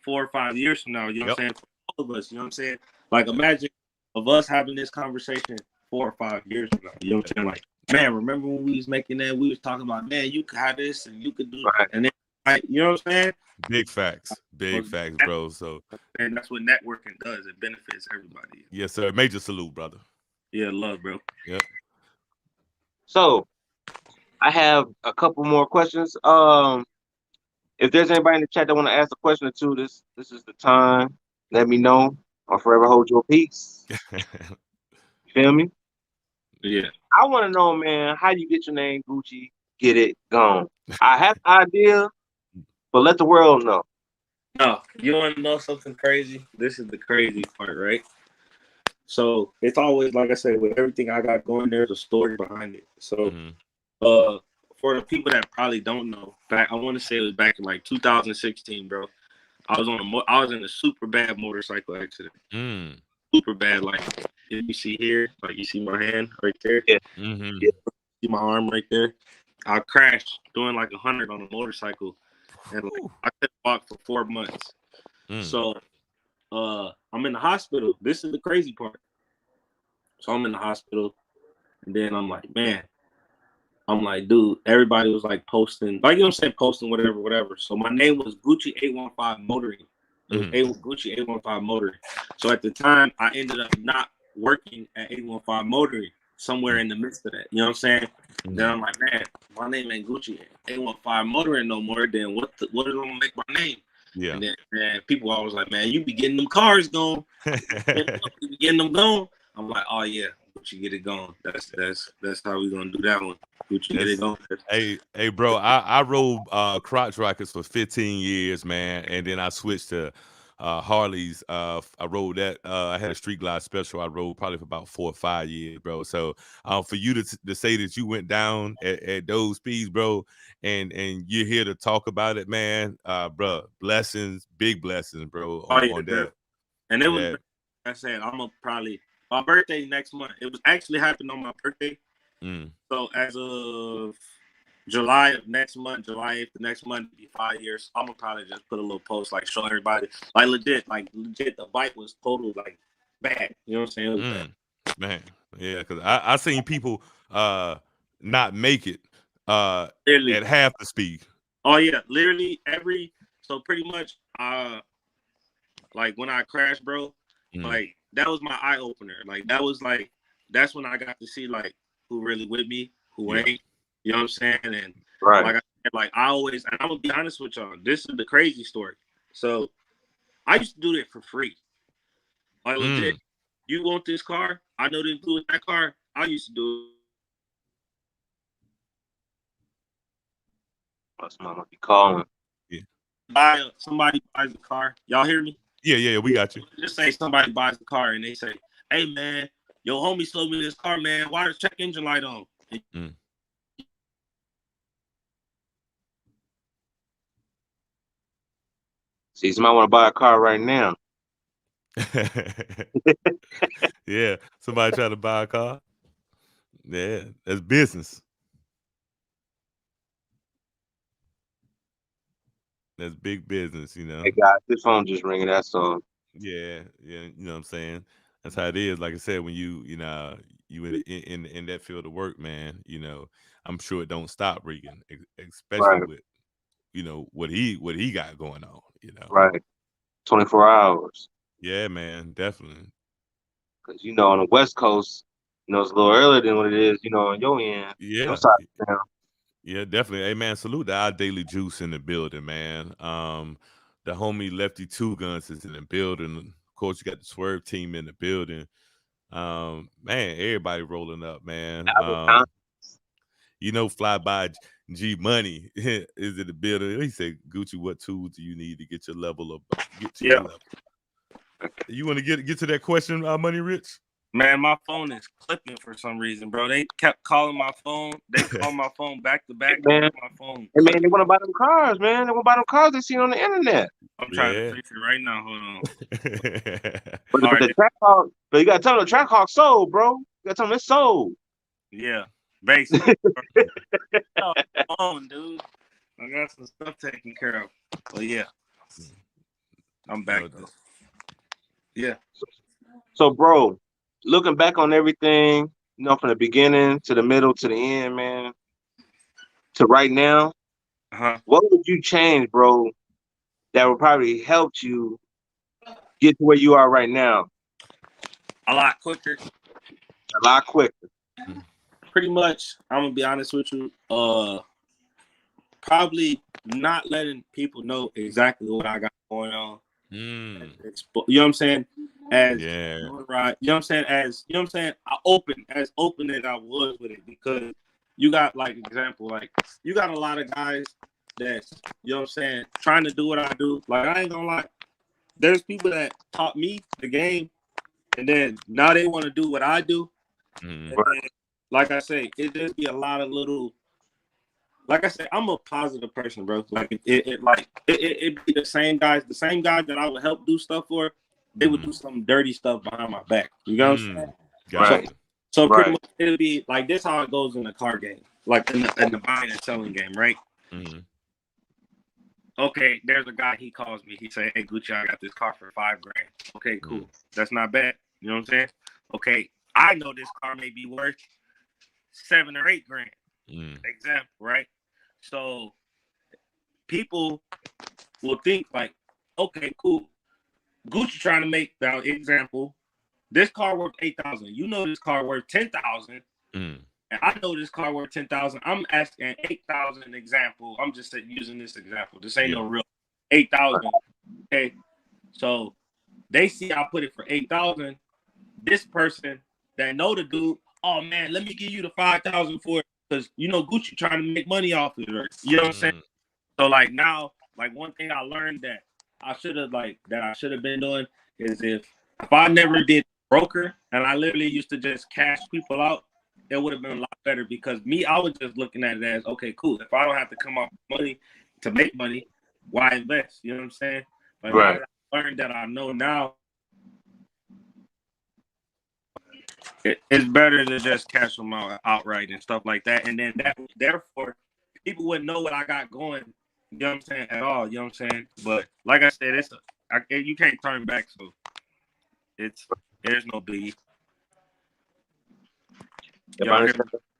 [SPEAKER 5] 4 or 5 years from now. You know what I'm saying? For all of us, you know what I'm saying? Like, imagine of us having this conversation 4 or 5 years from now. You know what I'm saying? Like, man, remember when we was making that? We was talking about, man, you could have this and you could do it. And then, like, you know what I'm saying?
[SPEAKER 3] Big facts, bro. So,
[SPEAKER 5] and that's what networking does. It benefits everybody.
[SPEAKER 3] Yes, sir. Major salute, brother.
[SPEAKER 5] Yeah, love, bro.
[SPEAKER 3] Yep.
[SPEAKER 1] So, I have a couple more questions. If there's anybody in the chat that want to ask a question or two, this is the time. Let me know. I'll forever hold your peace. Feel me?
[SPEAKER 5] Yeah.
[SPEAKER 1] I want to know, man, how you get your name Gucci Get It Gone? I have an idea, but let the world know.
[SPEAKER 5] No, you want to know something crazy? This is the crazy part, right? So it's always, like I said, with everything I got going, there's a story behind it. So, for the people that probably don't know, I want to say it was back in like 2016, bro. I was in a super bad motorcycle accident. Super bad, like, if you see here, like, you see my hand right there.
[SPEAKER 1] Yeah.
[SPEAKER 5] See my arm right there. I crashed doing like 100 on a motorcycle, and like, I couldn't walk for 4 months. So, I'm in the hospital. This is the crazy part. So I'm in the hospital, and then I'm like, man, dude, everybody was like posting, like, you know what I'm saying, posting whatever. So my name was Gucci 815 Motoring. It was Gucci 815 Motoring. So at the time, I ended up not working at 815 Motoring, somewhere in the midst of that. You know what I'm saying? Then I'm like, man, my name ain't Gucci 815 Motoring no more. Then what is gonna make my name?
[SPEAKER 3] Yeah.
[SPEAKER 5] And then, man, people always like, man, you be getting them cars going. You be getting them going. I'm like, oh yeah, Gucci Get It Gone. That's how we gonna do that one. Gucci Get It Gone.
[SPEAKER 3] Hey, bro, I rode crotch rockets for 15 years, man, and then I switched to Harleys. I rode that. I had a Street Glide Special. I rode probably for about 4 or 5 years, bro. So for you to say that you went down at those speeds, bro, and you're here to talk about it, man, bro, blessings, big blessings, bro, on that.
[SPEAKER 5] And it was, like I said, I'm gonna probably My birthday next month. It was actually happening on my birthday.
[SPEAKER 3] Mm.
[SPEAKER 5] So as of July of next month, July 8th of next month, it'll be 5 years. I'm gonna probably just put a little post like show everybody, like legit, the bike was total like bad. You know what I'm saying? It was bad.
[SPEAKER 3] Man, yeah, because I seen people not make it
[SPEAKER 5] Literally.
[SPEAKER 3] at half the speed.
[SPEAKER 5] Oh yeah, literally so pretty much like when I crashed, bro, like that was my eye opener. Like that's when I got to see like who really with me, who ain't. You know what I'm saying? And
[SPEAKER 1] Right.
[SPEAKER 5] like I said, like I always, and I'm gonna be honest with y'all, this is the crazy story. So I used to do it for free. Like legit, you want this car? I know this dude with that car. I used to do
[SPEAKER 1] it. Somebody be calling.
[SPEAKER 5] Yeah. Somebody buys a car. Y'all hear me?
[SPEAKER 3] Yeah, we got you.
[SPEAKER 5] Just say somebody buys a car and they say, "Hey man, your homie sold me this car, man. Why the check engine light on?"
[SPEAKER 1] See, somebody want to buy a car right now.
[SPEAKER 3] Yeah, somebody trying to buy a car. Yeah, that's business. That's big business, you know.
[SPEAKER 1] Hey guys, this phone just ringing. That's all.
[SPEAKER 3] Yeah, you know what I'm saying. That's how it is. Like I said, when you in that field of work, man, you know, I'm sure it don't stop Regan, especially with what he got going on, you know.
[SPEAKER 1] Right, 24 hours.
[SPEAKER 3] Yeah, man, definitely.
[SPEAKER 1] Because on the West Coast, it's a little earlier than what it is, on your end.
[SPEAKER 3] Yeah.
[SPEAKER 1] Now.
[SPEAKER 3] Yeah, definitely. Hey man, salute to our Daily Juice in the building, man. The homie Lefty Two Guns is in the building. Of course, you got the Swerve team in the building. Man, everybody rolling up, man. Fly by G Money is in the building. He said, Gucci, what tools do you need to get your level up? Get to your level. You want to get to that question, Money Rich?
[SPEAKER 5] Man, my phone is clipping for some reason, bro. They kept calling my phone. They called my phone back to back.
[SPEAKER 1] Man.
[SPEAKER 5] My phone.
[SPEAKER 1] Hey, man, they want to buy them cars, man. They want to buy them cars they see on the internet.
[SPEAKER 5] I'm trying to fix it right now. Hold on.
[SPEAKER 1] But the Trackhawk, but you got to tell them the Trackhawk sold, bro. You got to tell them it's sold.
[SPEAKER 5] Yeah, basically. Dude. I got some stuff taken care of. But yeah, I'm back though. Yeah.
[SPEAKER 1] So, bro, looking back on everything, from the beginning to the middle to the end, man, to right now, what would you change, bro, that would probably help you get to where you are right now?
[SPEAKER 5] A lot quicker.
[SPEAKER 1] A lot quicker.
[SPEAKER 5] Pretty much, I'm gonna be honest with you. Probably not letting people know exactly what I got going on. You know what I'm saying? You know what I'm saying? As open as I was with it, because you got you got a lot of guys that's, you know what I'm saying, trying to do what I do. Like, I ain't gonna lie, there's people that taught me the game, and then now they want to do what I do. And then, like I say, it just be a lot of little. Like I said, I'm a positive person, bro. Like it be the same guys that I would help do stuff for. They would do some dirty stuff behind my back. You know what I'm saying?
[SPEAKER 1] Right.
[SPEAKER 5] So pretty much it'll be like this. How it goes in the car game, like in the buying and selling game, right? Okay, there's a guy. He calls me. He say, "Hey, Gucci, I got this car for $5,000." Okay, cool. That's not bad. You know what I'm saying? Okay, I know this car may be worth $7,000 or $8,000. Example, right? So people will think like, okay, cool. Gucci trying to make that example. This car worth $8,000. You know this car worth $10,000. And I know this car worth $10,000. I'm asking $8,000 example. I'm just using this example. This ain't no real $8,000. Okay. So they see I put it for $8,000. This person that know the dude, oh man, let me give you the $5,000 for it. Because Gucci trying to make money off it, right? You know what I'm saying? So like now, like one thing I learned that I should have been doing is if I never did broker and I literally used to just cash people out, it would have been a lot better, because I was just looking at it as, okay, cool. If I don't have to come up with money to make money, why invest? You know what I'm saying? But now that I learned that I know now, It's better to just cash them out outright and stuff like that. And then therefore, people wouldn't know what I got going. You know what I'm saying? At all. You know what I'm saying? But like I said, you can't turn back. So there's no biggie.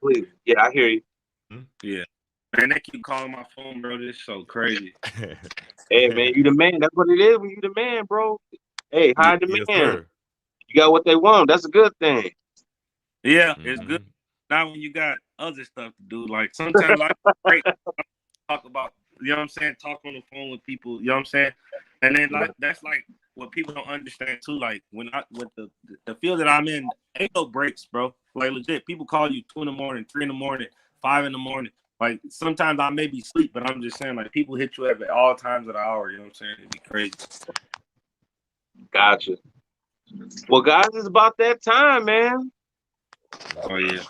[SPEAKER 1] Please. Yeah, I hear you.
[SPEAKER 5] Yeah. Man, they keep calling my phone, bro. This is so crazy.
[SPEAKER 1] Hey, man, you the man. That's what it is when you the man, bro. Hey, hide the
[SPEAKER 3] Yes,
[SPEAKER 1] man.
[SPEAKER 3] sir.
[SPEAKER 1] You got what they want. That's a good thing.
[SPEAKER 5] Yeah, it's good. Not when you got other stuff to do. Like sometimes I talk about, you know what I'm saying, talk on the phone with people, you know what I'm saying? And then like that's like what people don't understand too. Like with the field that I'm in, ain't no breaks, bro. Like legit, people call you 2 in the morning, 3 in the morning, 5 in the morning. Like sometimes I may be asleep, but I'm just saying, like people hit you at all times of the hour, you know what I'm saying? It'd be crazy.
[SPEAKER 1] Gotcha. Well, guys, it's about that time, man.
[SPEAKER 5] Oh yeah.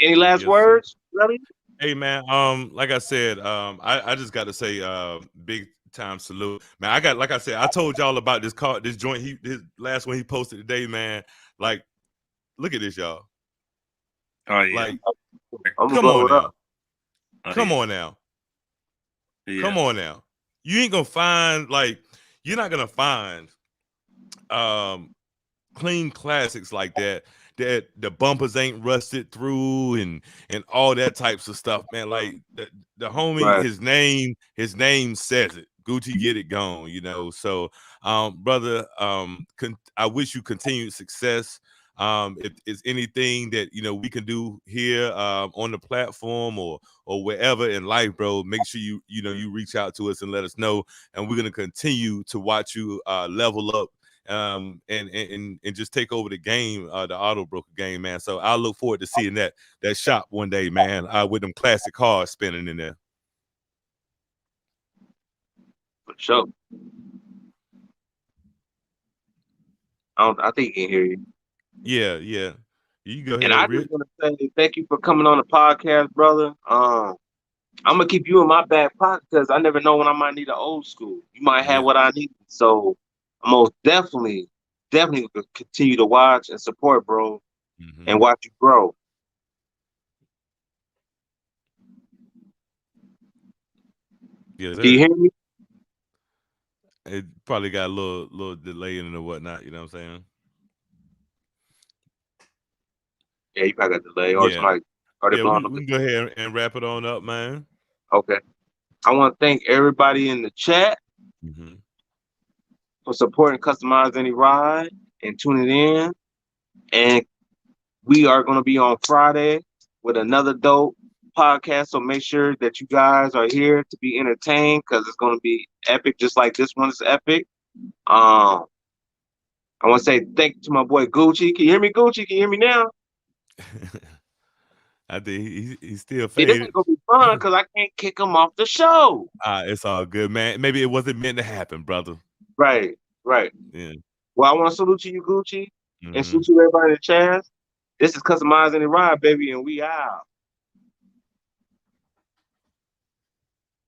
[SPEAKER 1] Any last words, Relly?
[SPEAKER 3] Hey man, like I said, I just got to say, big time salute, man. Like I said, I told y'all about this joint. His last one he posted today, man. Like, look at this, y'all.
[SPEAKER 5] Oh yeah.
[SPEAKER 3] Like,
[SPEAKER 1] I'm
[SPEAKER 3] come on now.
[SPEAKER 5] Oh,
[SPEAKER 3] Come
[SPEAKER 5] yeah.
[SPEAKER 3] on now.
[SPEAKER 5] Yeah.
[SPEAKER 3] Come on now. You ain't gonna find you're not gonna find clean classics like that the bumpers ain't rusted through and all that types of stuff, man. Like the homie,
[SPEAKER 1] Right.
[SPEAKER 3] his name says it. Gucci get it gone, you know. So brother, I wish you continued success. If it's anything that we can do here on the platform or wherever in life, bro, make sure you reach out to us and let us know, and we're gonna continue to watch you level up and just take over the game, the auto broker game, man. So I look forward to seeing that shop one day, man, with them classic cars spinning in there.
[SPEAKER 1] For sure. I think he can hear you.
[SPEAKER 3] Yeah. You go ahead.
[SPEAKER 1] And I
[SPEAKER 3] Rich.
[SPEAKER 1] just want to say thank you for coming on the podcast, brother. I'm gonna keep you in my back pocket because I never know when I might need an old school. You might have what I need, so I'm most definitely continue to watch and support, bro, and watch you grow.
[SPEAKER 3] Yes,
[SPEAKER 1] can you hear me?
[SPEAKER 3] It probably got a little delay in it or whatnot. You know what I'm saying?
[SPEAKER 1] Yeah, you probably got delay or somebody started blowing up.
[SPEAKER 3] We can go ahead and wrap it on up, man.
[SPEAKER 1] Okay. I want to thank everybody in the chat for supporting Customize Any Ride and tuning in. And we are going to be on Friday with another dope podcast. So make sure that you guys are here to be entertained because it's going to be epic, just like this one is epic. I want to say thank you to my boy Gucci. Can you hear me, Gucci? Can you hear me now?
[SPEAKER 3] I think he's still faded.
[SPEAKER 1] This ain't gonna be fun because I can't kick him off the show.
[SPEAKER 3] It's all good, man. Maybe it wasn't meant to happen, brother.
[SPEAKER 1] Right.
[SPEAKER 3] Yeah.
[SPEAKER 1] Well, I want to salute you, Gucci, and salute you everybody in the chat. This is Customize Any Ride, baby, and we out.